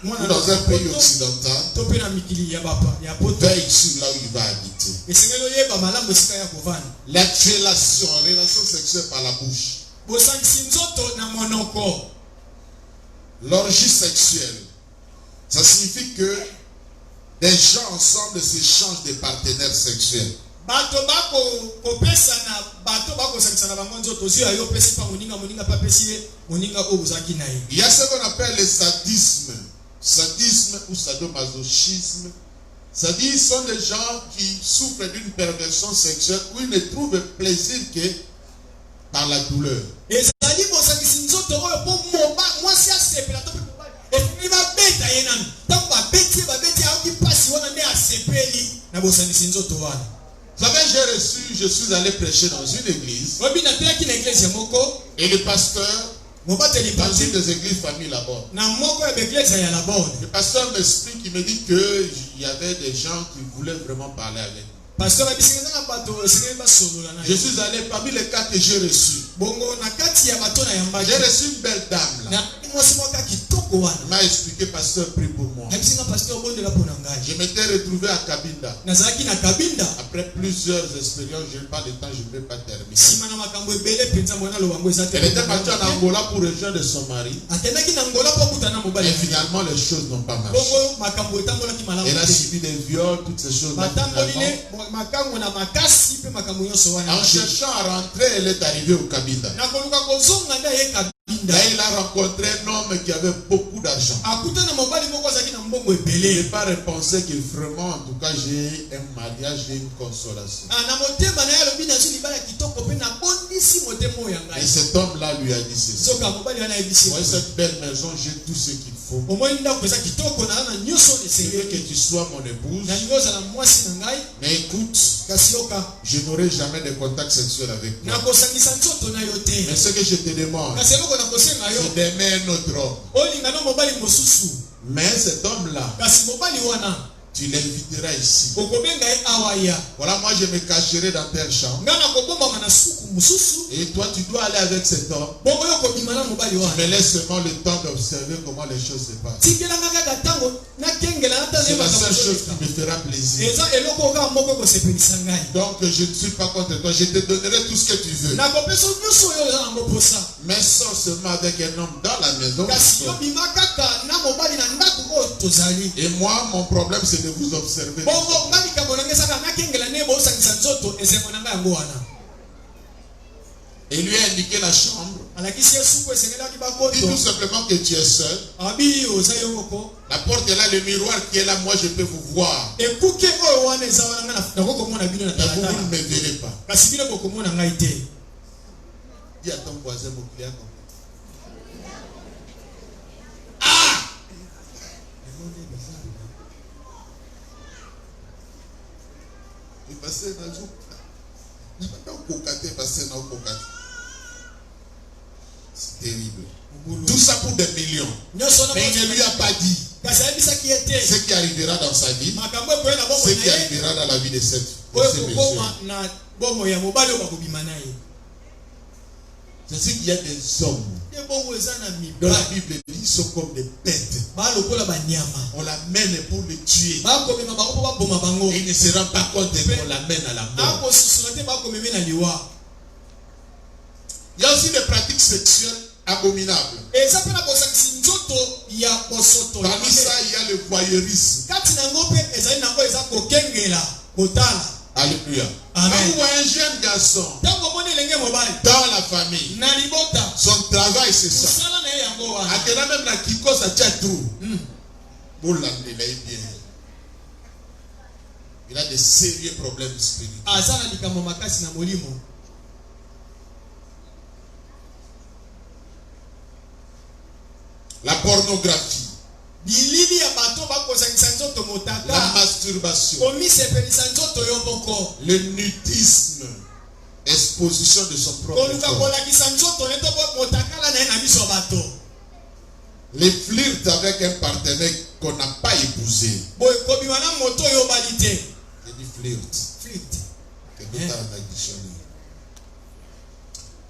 ou dans un pays occidental, veille sur là où il va habiter. La relation sexuelle par la bouche. L'orgie sexuelle, ça signifie que des gens ensemble s'échangent des partenaires sexuels. Il y a ce qu'on appelle le sadisme. Sadisme ou sadomasochisme. C'est-à-dire, ce sont des gens qui souffrent d'une perversion sexuelle où ils ne trouvent plaisir que par la douleur. Vous savez, je suis allé prêcher dans une église. Et le pasteur, dans une des églises familles là-bas, le pasteur m'explique, il me dit qu'il y avait des gens qui voulaient vraiment parler avec nous. Je suis allé parmi les cas que j'ai reçus. J'ai reçu une belle dame là. Il m'a expliqué, pasteur, prie pour moi. Je m'étais retrouvé à Cabinda. Après plusieurs expériences, je n'ai pas le temps, je ne vais pas terminer. Elle était partie en Angola pour rejoindre son mari. Et finalement, les choses n'ont pas marché. Elle a subi des viols, toutes ces choses. En cherchant à rentrer, elle est arrivée au Cabinda. Là, il a rencontré un homme qui avait beaucoup d'argent. Il n'a pas repensé que vraiment, en tout cas, j'ai un mariage, j'ai une consolation. Et cet homme-là lui a dit ceci. Moi, cette belle maison, j'ai tout ce qu'il faut. Je veux que tu sois mon épouse. Mais écoute, je n'aurai jamais de contact sexuel avec toi. Mais ce que je te demande, c'est d'aimer un autre homme. Mais cet homme-là, tu l'inviteras ici. Voilà, moi je me cacherai dans tes champs. Et toi, tu dois aller avec cet homme. Tu me laisses seulement le temps d'observer comment les choses se passent. C'est la seule chose qui me fera plaisir. Donc je ne suis pas contre toi. Je te donnerai tout ce que tu veux. Mais sors seulement avec un homme dans la maison. Et moi, mon problème, c'est de vous observer. et lui a indiqué la chambre. alakisi esuku esengelaki Dis tout bakoto simplement que tu es seul. abi oza yo moko La porte est là, le miroir qui est là, moi je peux vous voir. ekuke oyo wana eza wana ngai nakokomona bino na Mais vous talatala ne me verrez pas. kasi bino bokomona ngai te. Dis à ton voisin, mon client. Ah! C'est terrible. Tout ça pour des millions. Mais il ne lui a pas dit ce qui arrivera dans sa vie, ce qui arrivera dans la vie de ces messieurs. C'est ce qu'il y a des hommes. Dans la Bible, ils sont comme des bêtes. On l'amène pour le tuer. Et il ne se rend pas compte qu'on l'amène à la mort. Il y a aussi des pratiques sexuelles abominables. Parmi ça, il y a le voyeurisme. Alléluia. Quand vous voyez un jeune garçon dans la famille, son travail c'est ça. Même la Kiko, ça tient tout. Pour l'amener bien. Il a des sérieux problèmes spirituels. La pornographie. La masturbation. Le nudisme. Exposition de son propre corps. Les flirts avec un partenaire qu'on n'a pas épousé. Je dis flirt.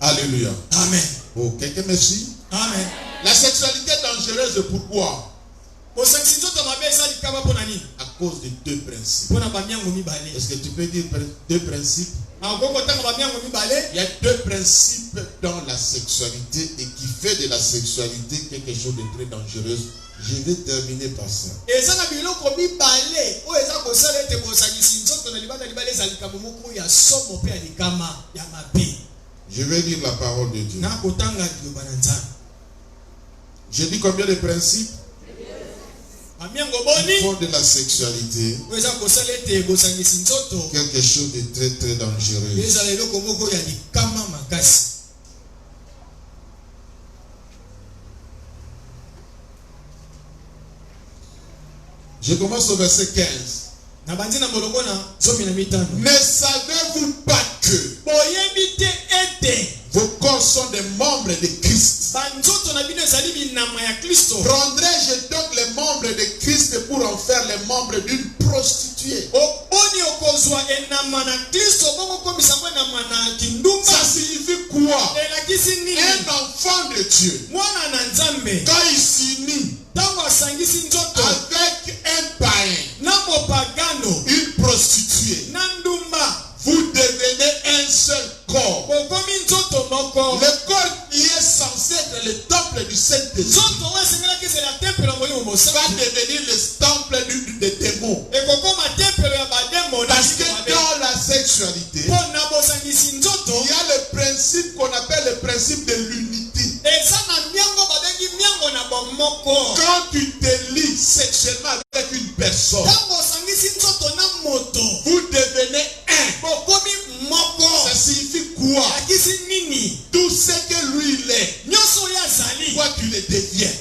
Alléluia. Amen. Oh, quelqu'un me suit? Amen. La sexualité est dangereuse, pourquoi? À cause de deux principes. Est-ce que tu peux dire deux principes? Il y a deux principes dans la sexualité et qui fait de la sexualité quelque chose de très dangereux. Je vais terminer par ça. Je vais lire la parole de Dieu. Je dis combien de principes? Au fond de la sexualité, quelque chose de très très dangereux. Je commence au verset 15. Ne savez-vous pas que vos corps sont des membres de Christ? Prendrai-je donc les membres de Christ pour en faire les membres d'une prostituée? Ça signifie quoi? Un enfant de Dieu, quand il s'unit avec un païen, une prostituée, vous devenez un seul corps. Le corps qui est censé être le temple du Saint-Esprit va devenir le temple des démons. Parce que dans la sexualité, il y a le principe qu'on appelle le principe de l'unité. Quand tu te lis sexuellement avec une personne, vous devenez un. Ça signifie quoi? Tout ce que lui il est, toi tu le deviens.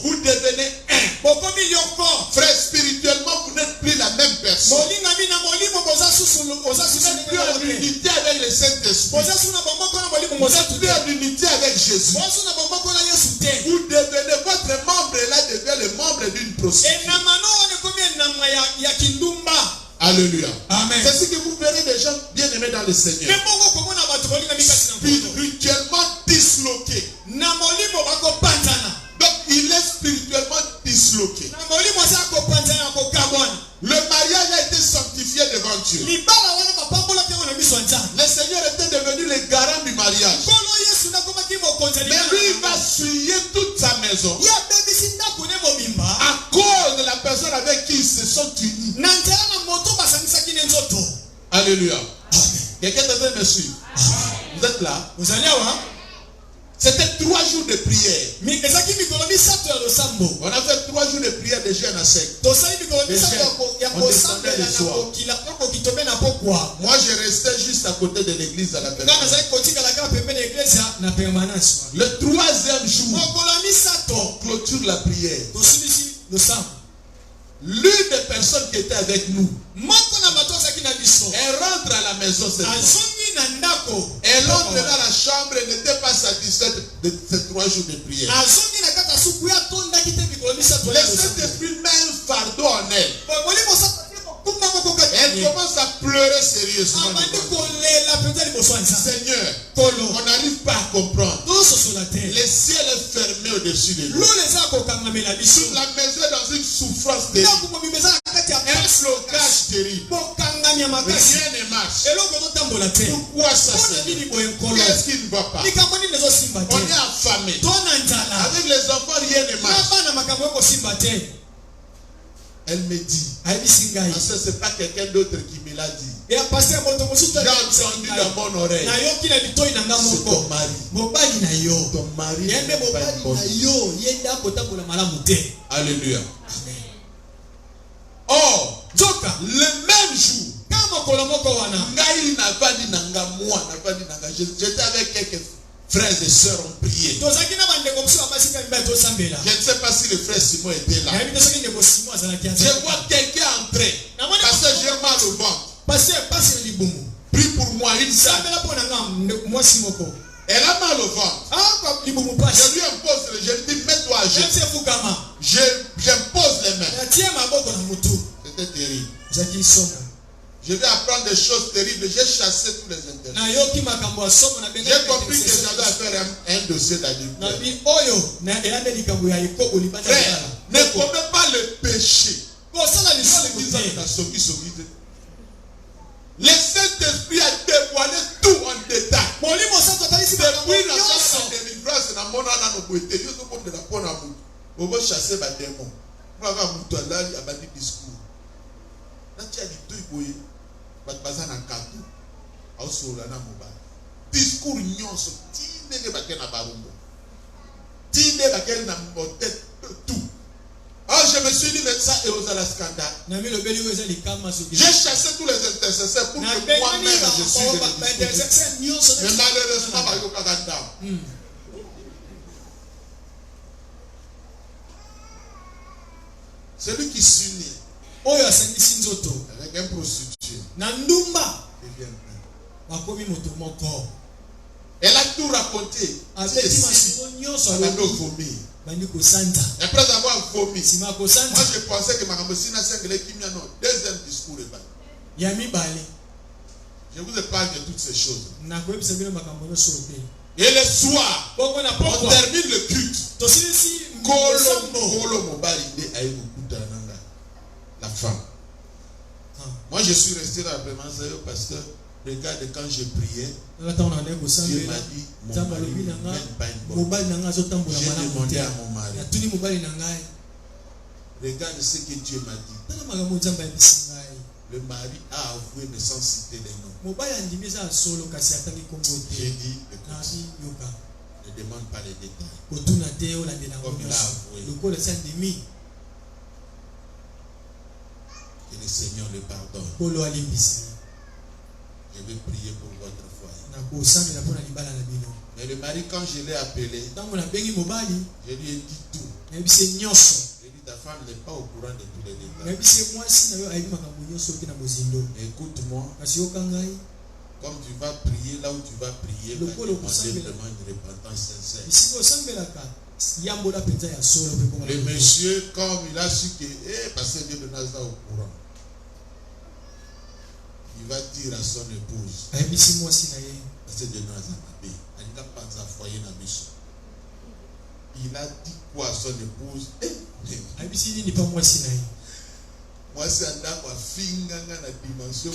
Vous devenez un. Frère, spirituellement, vous n'êtes plus la même personne. Vous n'êtes plus en unité avec le Saint-Esprit. Vous n'êtes plus en unité avec Jésus. Vous devenez, votre membre là devient le membre d'une prostituée. Alléluia. Amen. C'est ce que vous verrez des gens bien aimés dans le Seigneur. Spirituellement disloqués. Donc il est spirituellement disloqué. Le mariage a été sanctifié devant Dieu. Le Seigneur était devenu le garant du mariage. Mais lui, il va souiller toute sa maison à cause de la personne avec qui ils se sont unis. Alléluia. Quelqu'un devrait me suivre. Vous êtes là? Vous allez voir? C'était 3 jours de prière. On On a fait 3 jours de prière de jeûne à sec. Moi, je restais juste à côté de l'église à la permanence. Le 3e jour, on clôture la prière. L'une des personnes qui était avec nous, elle rentre à la maison cette fois. Elle entre dans la chambre et n'était pas satisfaite de ces 3 jours de prière. Le Saint-Esprit met un fardeau en elle. Elle commence à pleurer sérieusement. Seigneur, on n'arrive pas à comprendre. Le ciel est fermé au-dessus de nous. Toute la maison est dans une souffrance terrible. Un blocage terrible. Rien ne marche. Pourquoi ça, Seigneur? Qu'est-ce qui ne va pas? On est affamé. Avec les enfants, rien ne marche. Elle me dit, parce que ce n'est pas quelqu'un d'autre qui me l'a dit. J'ai entendu dans mon oreille. C'est ton mari. Ton mari n'est pas une bonne. Alléluia. Or, le même jour, j'étais avec quelques frères et sœurs ont prié. Je ne sais pas si le frère Simon était là. Je vois quelqu'un entrer. Parce que j'ai mal au ventre. Prie pour moi une salle. Elle a mal au ventre. Je lui impose les genoux. Je lui dis, mets-toi à genoux. J'impose les mains. C'était terrible. Je vais apprendre des choses terribles. J'ai chassé tous les intérêts. J'ai compris que j'avais à faire un dossier d'adultère. Frère, ne commets pas le péché. Le Saint-Esprit a dévoilé tout en détail. Depuis la carte de délivrance, on va chasser les démons. On va discours. Discours nyonso tinde bakena barumbo tinde bakena tête tout. Ah, je me suis dit mais ça est aux scandale. J'ai chassé tous les intercesseurs pour que moi-même je suis mais malheureusement celui qui s'unit avec un prostitué elle a tout raconté. Après avoir vomi, moi je pensais que ma campusine s'est deuxième discours. Je vous ai parlé de toutes ces choses. Et le soir, on termine le culte. La femme. Moi je suis resté dans la prémence parce que regarde, quand je priais, Dieu m'a dit, mon mari ne mène pas une bonne. J'ai demandé à mon mari, regarde ce que Dieu m'a dit. Le mari a avoué, mais sans citer les noms. J'ai dit, écoute, ne demande pas les détails. Comme il a avoué. Que le Seigneur le pardonne. Je vais prier pour votre foyer. Mais le mari, quand je l'ai appelé, je lui ai dit tout. Je lui ai dit, ta femme n'est pas au courant de tous les détails. Écoute-moi, comme tu vas prier là où tu vas prier, tu vas demander vraiment une repentance sincère. Le monsieur, comme il a su que, parce que Dieu de Nazareth au courant, il va dire à son épouse, parce que Dieu de Nazareth, il a dit quoi à son épouse? Moi, c'est un dame à finir la dimension.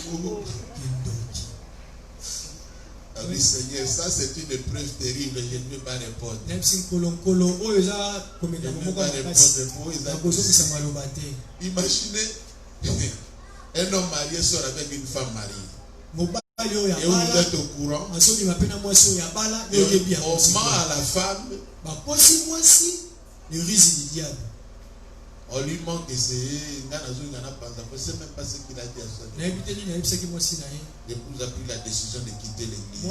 Ah oui, Seigneur, ça c'est une épreuve terrible, je ne peux pas répondre. Je ne peux pas répondre. Imaginez, un homme marié sort avec une femme mariée. Et vous êtes au courant. Et on ment à la femme. On lui manque d'essayer. On ne sait même pas ce qu'il a dit à son épouse. L'épouse a pris la décision de quitter l'église.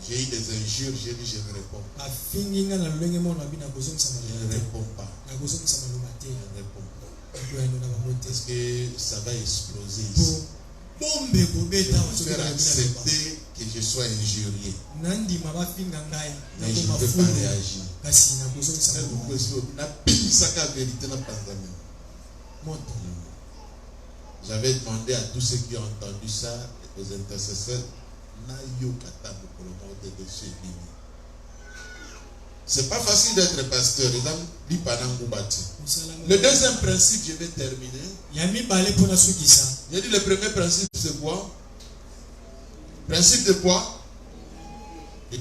J'ai eu des injures, j'ai dit je ne réponds pas. Je ne réponds pas. Je ne réponds pas. Parce que ça va exploser ici. Je vais faire accepter que je sois injurié. Mais je ne peux pas réagir. J'avais demandé à tous ceux qui ont entendu ça, aux intercesseurs, c'est pas facile d'être pasteur. Le deuxième principe, je vais terminer. J'ai dit le premier principe, c'est quoi? Principe de quoi? De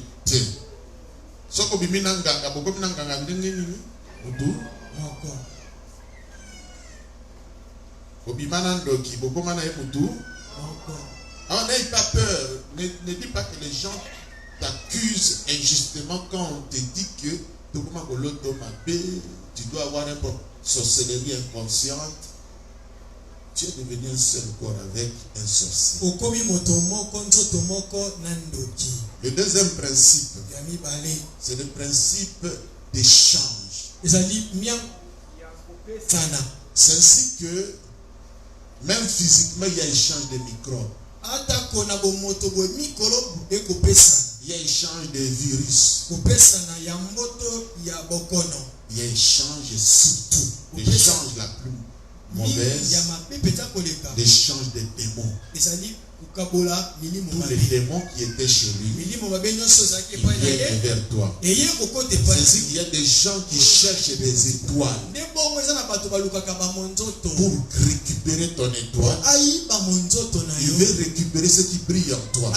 n'aie pas peur. Ne dis pas que les gens t'accusent injustement quand on te dit que tu dois avoir une sorcellerie inconsciente. Tu es devenu un seul corps avec un sorcier. Le deuxième principe, c'est le principe d'échange. C'est ainsi que même physiquement, il y a échange de microbes. Il y a échange de virus. Il y a échange surtout. L'échange la plus mauvaise. L'échange des démons. Tous les démons qui étaient chez lui, ils viennent vers toi. C'est-à-dire qu'il y a des gens qui cherchent des étoiles pour récupérer ton étoile. Il veut récupérer ce qui brille en toi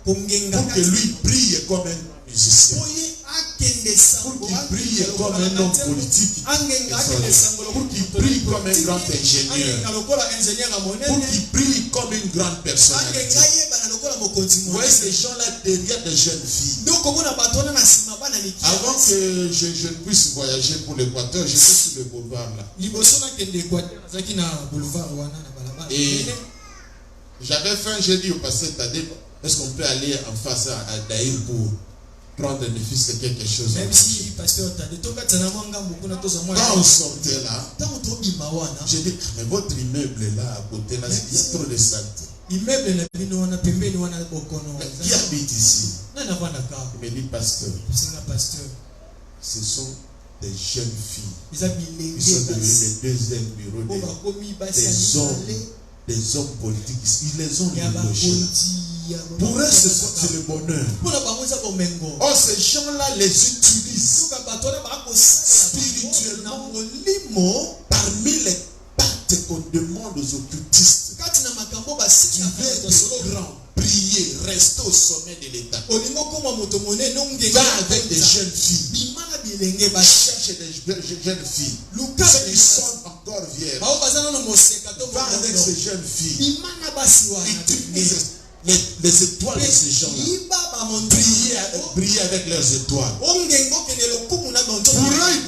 pour que lui brille comme un musicien, pour qu'il brille comme un homme politique, pour qu'il brille comme un grand ingénieur, pour qu'il brille comme une grande personnalité. Vous voyez ces gens-là derrière des jeunes filles. Avant que je ne puisse voyager pour l'Équateur, j'étais sur le boulevard là. Et j'avais faim, j'ai dit au pasteur Tadé, est-ce qu'on peut aller en face à Daïr pour prendre le fils de quelque chose? Quand on sortait là, j'ai dit, mais votre immeuble est là à côté, là, il y a trop de saleté. Qui habite ici? Il me dit, pasteur, ce sont des jeunes filles. Ils sont devenus les deuxième bureau des hommes politiques. Ils les ont logés. Pour eux, c'est le bonheur. Oh, ces gens-là les utilisent spirituellement parmi les pactes qu'on demande aux occultistes. Tu veux être grand, briller, rester au sommet de l'État. Va avec des jeunes filles. Cherche des jeunes filles. Ceux qui sont encore vierges. Va avec ces jeunes filles. Utilise les étoiles de ces gens-là. Briller avec leurs étoiles. Pour eux, ils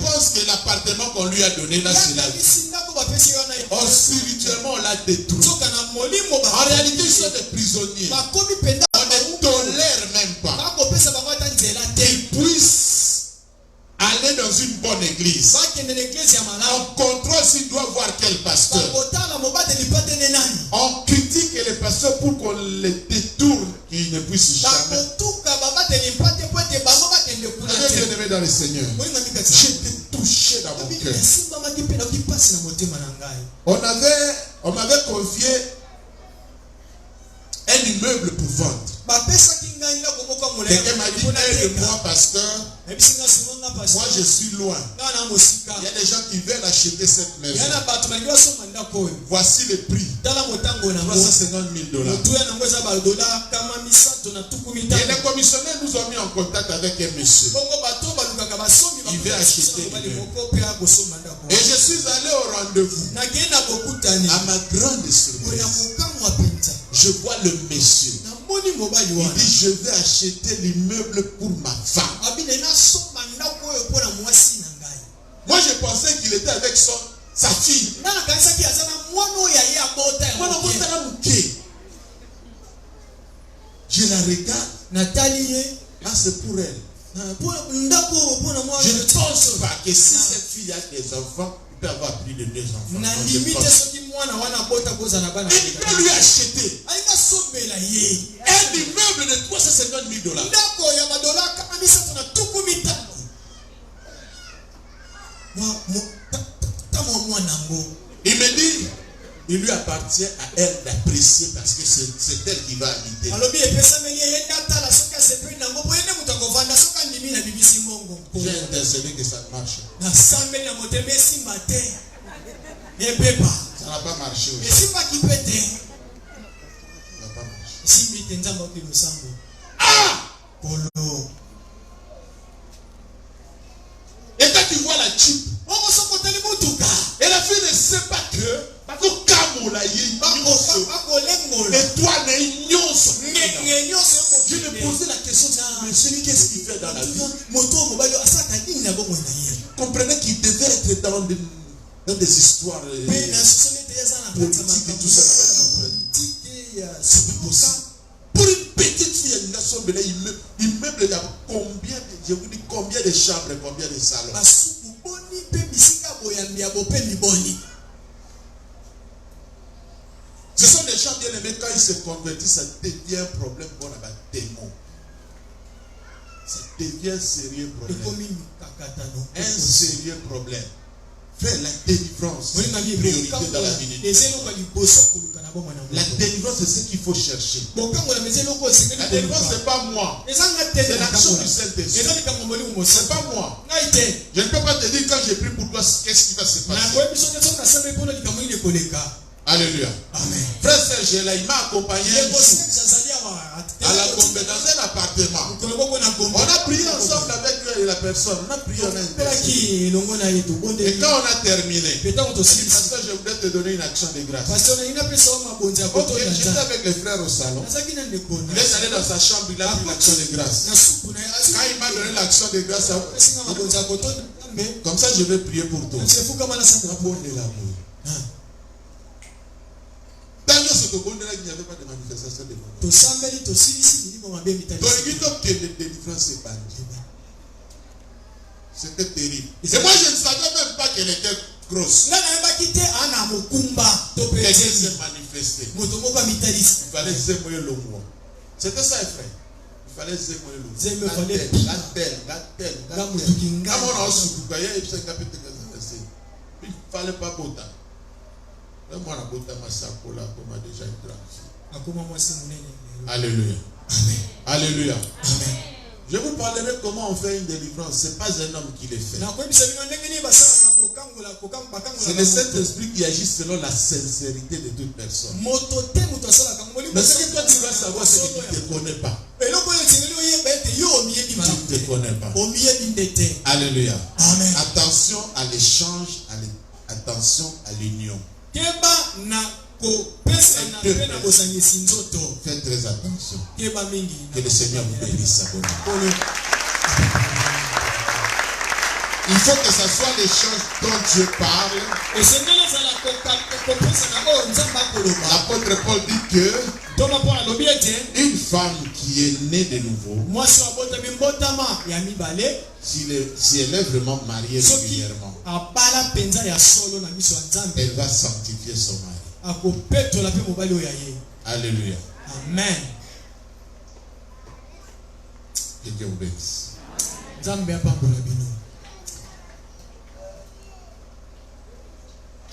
pensent que l'appartement qu'on lui a donné là, c'est la vie. Or, spirituellement, on l'a détruit. En réalité, ils sont des prisonniers. On ne tolère même pas qu'ils puissent aller dans une bonne église. On contrôle s'il doit voir quel pasteur. On critique les pasteurs pour qu'on les détourne, qu'ils ne puissent jamais. Bien-aimé dans le Seigneur, j'étais touché dans mon cœur. On m'avait confié un immeuble pour vendre. Quelqu'un m'a dit, aide-moi, pasteur. Moi, je suis loin. Il y a des gens qui veulent acheter cette maison. Voici le prix. $350,000. Et les commissionnaires nous ont mis en contact avec un monsieur. Il veut acheter. Et je suis allé au rendez-vous. À ma grande surprise, parenthèse. Je vois le monsieur. Il dit, je vais acheter l'immeuble pour ma femme. Moi, je pensais qu'il était avec sa fille. Je la regarde. Ah, c'est pour elle. Je ne pense pas que si cette fille a des enfants, il peut avoir plus de 2 enfants. Et il peut lui acheter un immeuble de 350 000 $. Il me dit, il lui appartient à elle d'apprécier parce que c'est elle qui va habiter. J'ai intercédé que ça marche. Ça n'a pas marché aussi. Ça n'a pas marché. Ah! Et quand tu vois la chip, et la fille ne sait pas que et toi, je lui ai posé la question, monsieur, qu'est-ce qu'il fait dans la vie? Comprenez qu'il devait être dans des histoires politiques et tout ça. C'est pas possible. Pour une petite fille, il a son immeuble, il y a combien, je vous dis combien de chambres, combien de salons? Ce sont des gens bien aimés, quand ils se convertissent, ça devient un problème pour la démon. Ça devient un sérieux problème. Un sérieux problème. Faire la délivrance, c'est une priorité dans la vie. La délivrance, c'est ce qu'il faut chercher. La délivrance, ce n'est pas moi. C'est l'action du Saint-Esprit. Ce n'est pas moi. Je ne peux pas te dire quand j'ai pris pour toi, qu'est-ce qui va se passer. Alléluia. Amen. Frère Serge, il m'a accompagné à la Gombe dans un appartement. On a prié ensemble avec lui et la personne. On a prié, on a intercédé. Et quand on a terminé, pasteur, je voudrais te donner une action de grâce. Ok, j'étais avec les frères au salon. Il est allé dans sa chambre, il a pris l'action de grâce. Quand il m'a donné l'action de grâce, comme ça je vais prier pour toi. Dans ce que il n'y avait pas de manifestation de mon Dieu. De délivrance, c'était terrible. Et moi, je ne savais même pas qu'elle était grosse. Elle s'est manifestée. Il fallait zémoyer le mot. C'était ça, frère. Il fallait zémoyer le mot. Il ne fallait pas botter. Moi, la botte ma sacola comme déjà une grande. Alléluia. Amen. Alléluia. Amen. Je vous parlerai comment on fait une délivrance. Ce n'est pas un homme qui le fait. C'est le Saint-Esprit qui agit selon la sincérité de toute personne. Mais ce que toi tu dois savoir, c'est que tu ne te connais pas. Tu ne te connais pas. Alléluia. Amen. Attention à l'échange, attention à l'union. Faites très attention. Que le Seigneur vous bénisse. Il faut que ce soit l'échange dont Dieu parle. L'apôtre Paul dit que une femme qui est née de nouveau, si elle est vraiment mariée régulièrement, elle va sanctifier son mari. Alléluia. Amen. Que Dieu vous bénisse.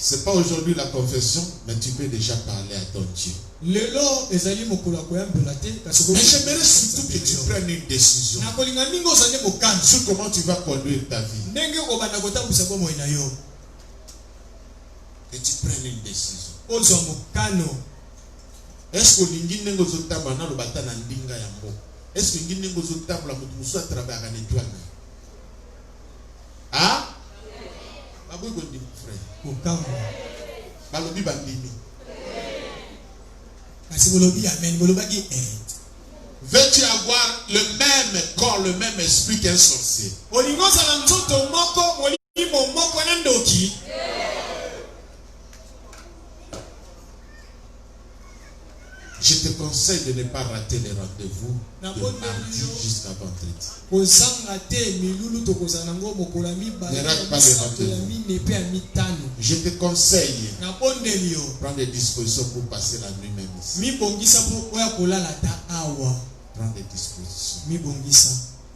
Ce n'est pas aujourd'hui la confession, mais tu peux déjà parler à ton Dieu. Mais j'aimerais surtout que tu prennes une décision sur comment tu vas conduire ta vie. Que tu prennes une décision. Est-ce que tu as est-ce que tu as ah? Balobi bandimi. kasi bolobi amen bolobaki Veux-tu avoir le même corps, le même esprit qu'un sorcier? olingo ozala nzoto moko molimo moko na ndoki. Je te conseille de ne pas rater les rendez-vous de mardi jusqu'à vendredi. Ne rate pas les rendez-vous. Je te conseille de prendre des dispositions pour passer la nuit même ici. Prendre des dispositions.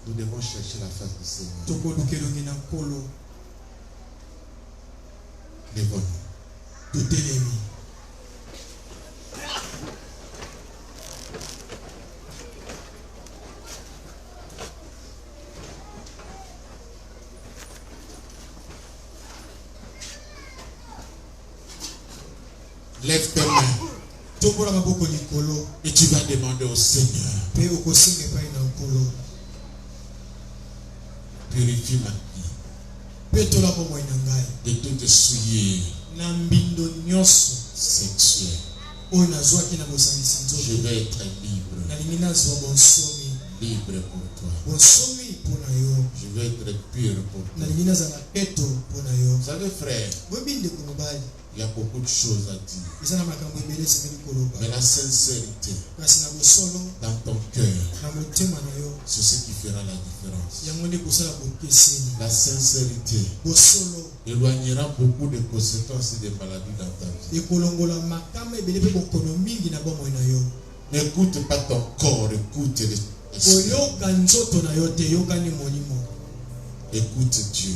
Nous devons chercher la face du Seigneur. Lèvons-nous. Lève tes mains. Et tu vas demander au Seigneur. Purifie ma vie de toute souillure sexuelle. Je vais être libre. Libre pour toi. Je vais être pur pour toi. Vous savez, frère, il y a beaucoup de choses à dire. Mais la sincérité dans ton cœur, c'est ce qui fera la différence. La sincérité éloignera beaucoup de conséquences des maladies dans ta vie. N'écoute pas ton corps, écoute l'esprit. Écoute Dieu.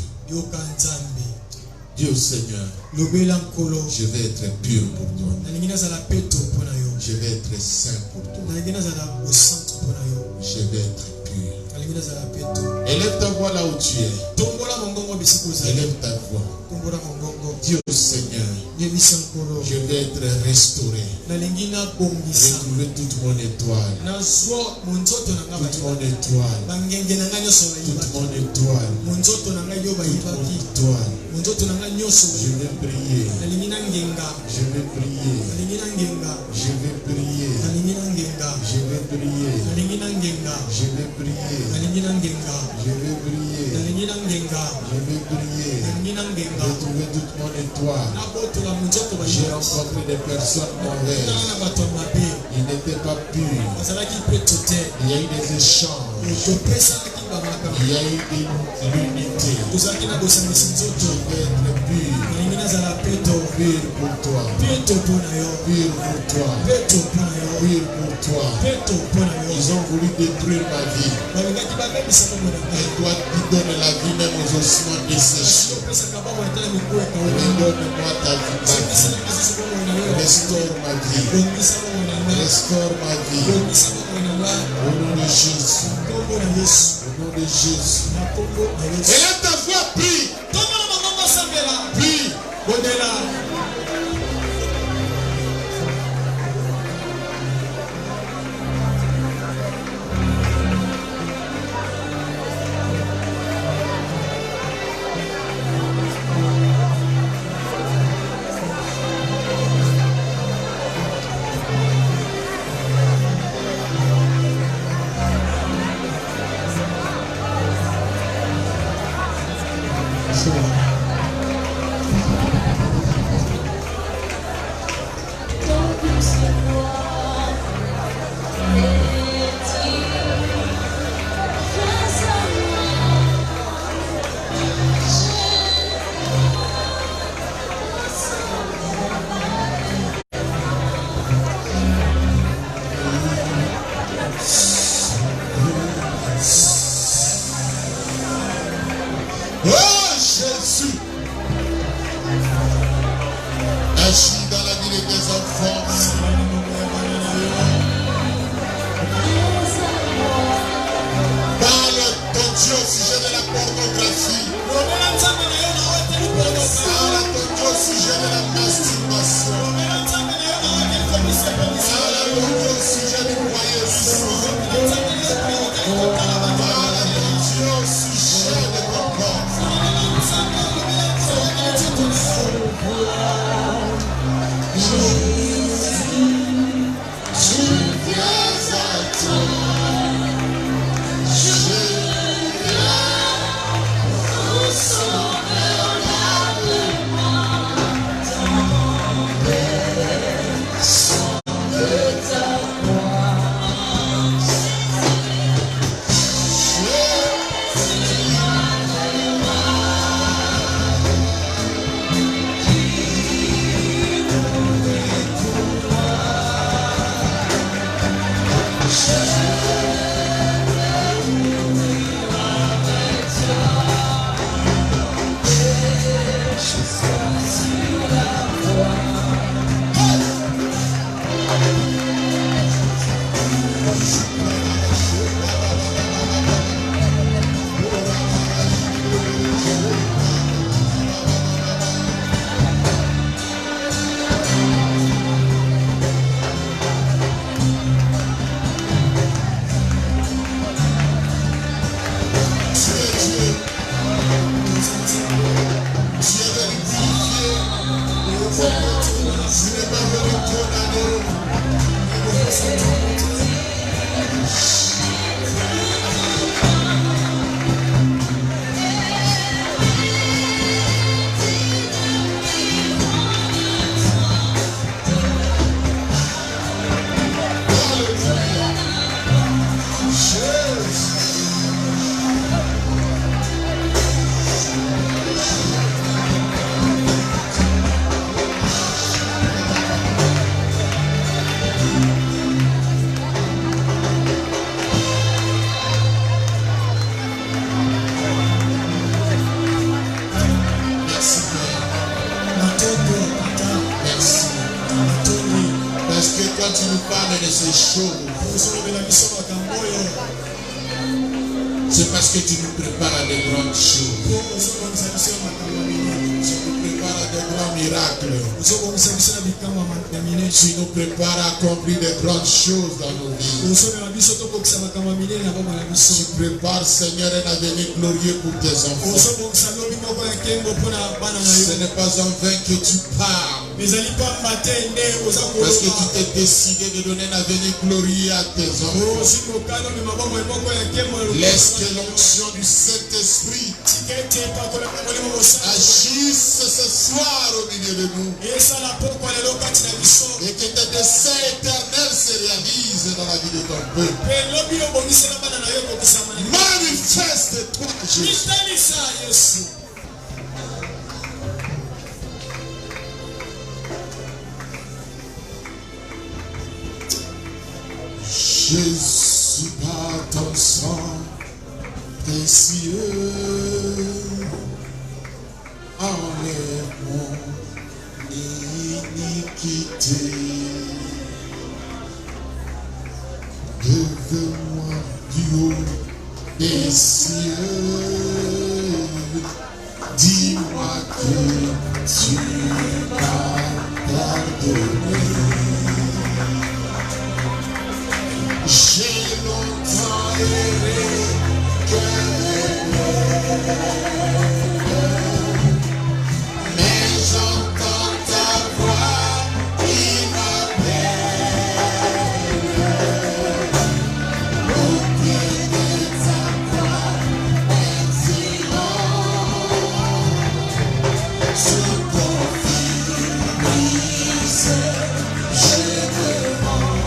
Dis au Seigneur, je vais être pur pour toi. Je vais être saint pour toi. Je vais être pur. Élève ta voix là où tu es. Élève ta voix. Dis au Seigneur, je vais être restauré. Retrouver toute mon étoile. Toute mon étoile. Toute mon étoile. Toute mon étoile. Je vais prier. Je vais prier. Je vais prier. Je vais prier. Je vais prier. Je vais prier. Je vais prier. Retrouver toute mon étoile. J'ai rencontré des personnes mauvaises. Ils n'étaient pas purs. Il y a eu des échanges. Il y a eu une l'unité. Je vais être pur. Pur pour toi. Pur pour toi. Pur pour toi. Ils ont voulu détruire ma vie. Et toi qui donnes la vie même aux ossements desséchés. Redonne-moi ta vie. Restaure ma vie. Restaure ma vie. Au nom de Jésus. Au nom de Jésus. Et là ta voix, prie. Prie. C'est parce que tu nous prépares à de grandes choses. Tu nous prépares à de grands miracles. Tu nous prépares à accomplir de grandes choses dans nos vies. Tu prépares, Seigneur, un avenir glorieux pour tes enfants. Ce n'est pas en vain que tu parles. Parce que tu t'es décidé de donner un avenir glorieux à tes enfants. Laisse que l'onction du Saint-Esprit agisse ce soir au milieu de nous. Et que tes desseins éternels se réalisent dans la vie de ton peuple. Manifeste-toi, Jésus. Jésus, par ton sang précieux, enlève mon iniquité. Lève-moi du haut des cieux, dis-moi que tu m'as pardonné. J'ai longtemps erré, mais j'entends ta voix qui m'appelle. Au pied de ta croix, excellent, sous ton fils, je me rends.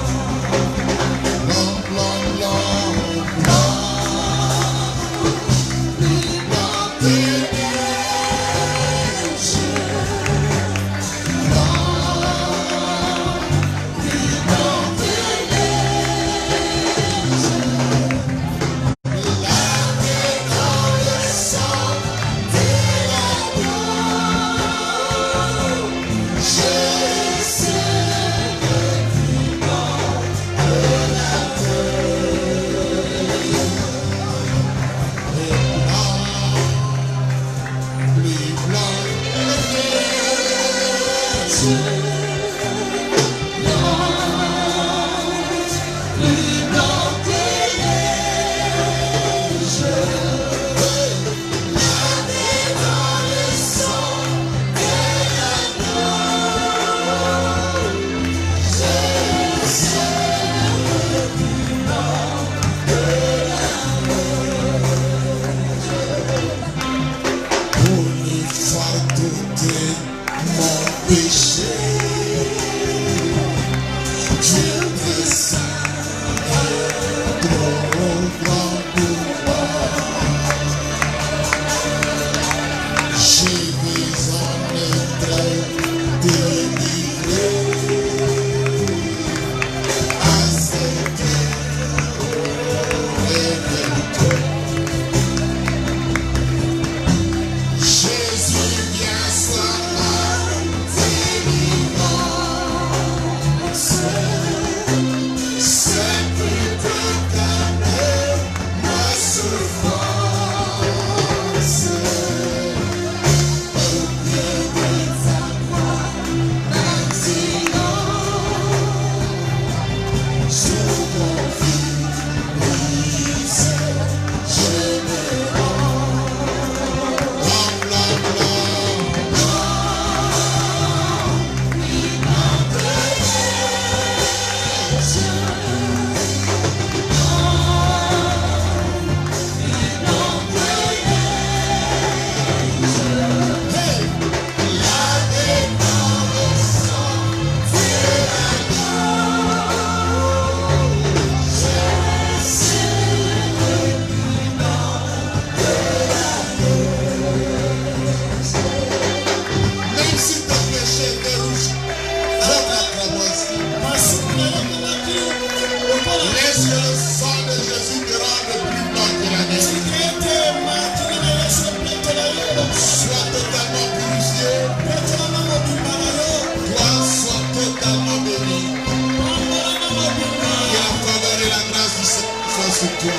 toi.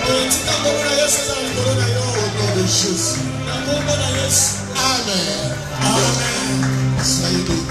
Au nom de Jésus. Amen. Amen. Soyez bénis.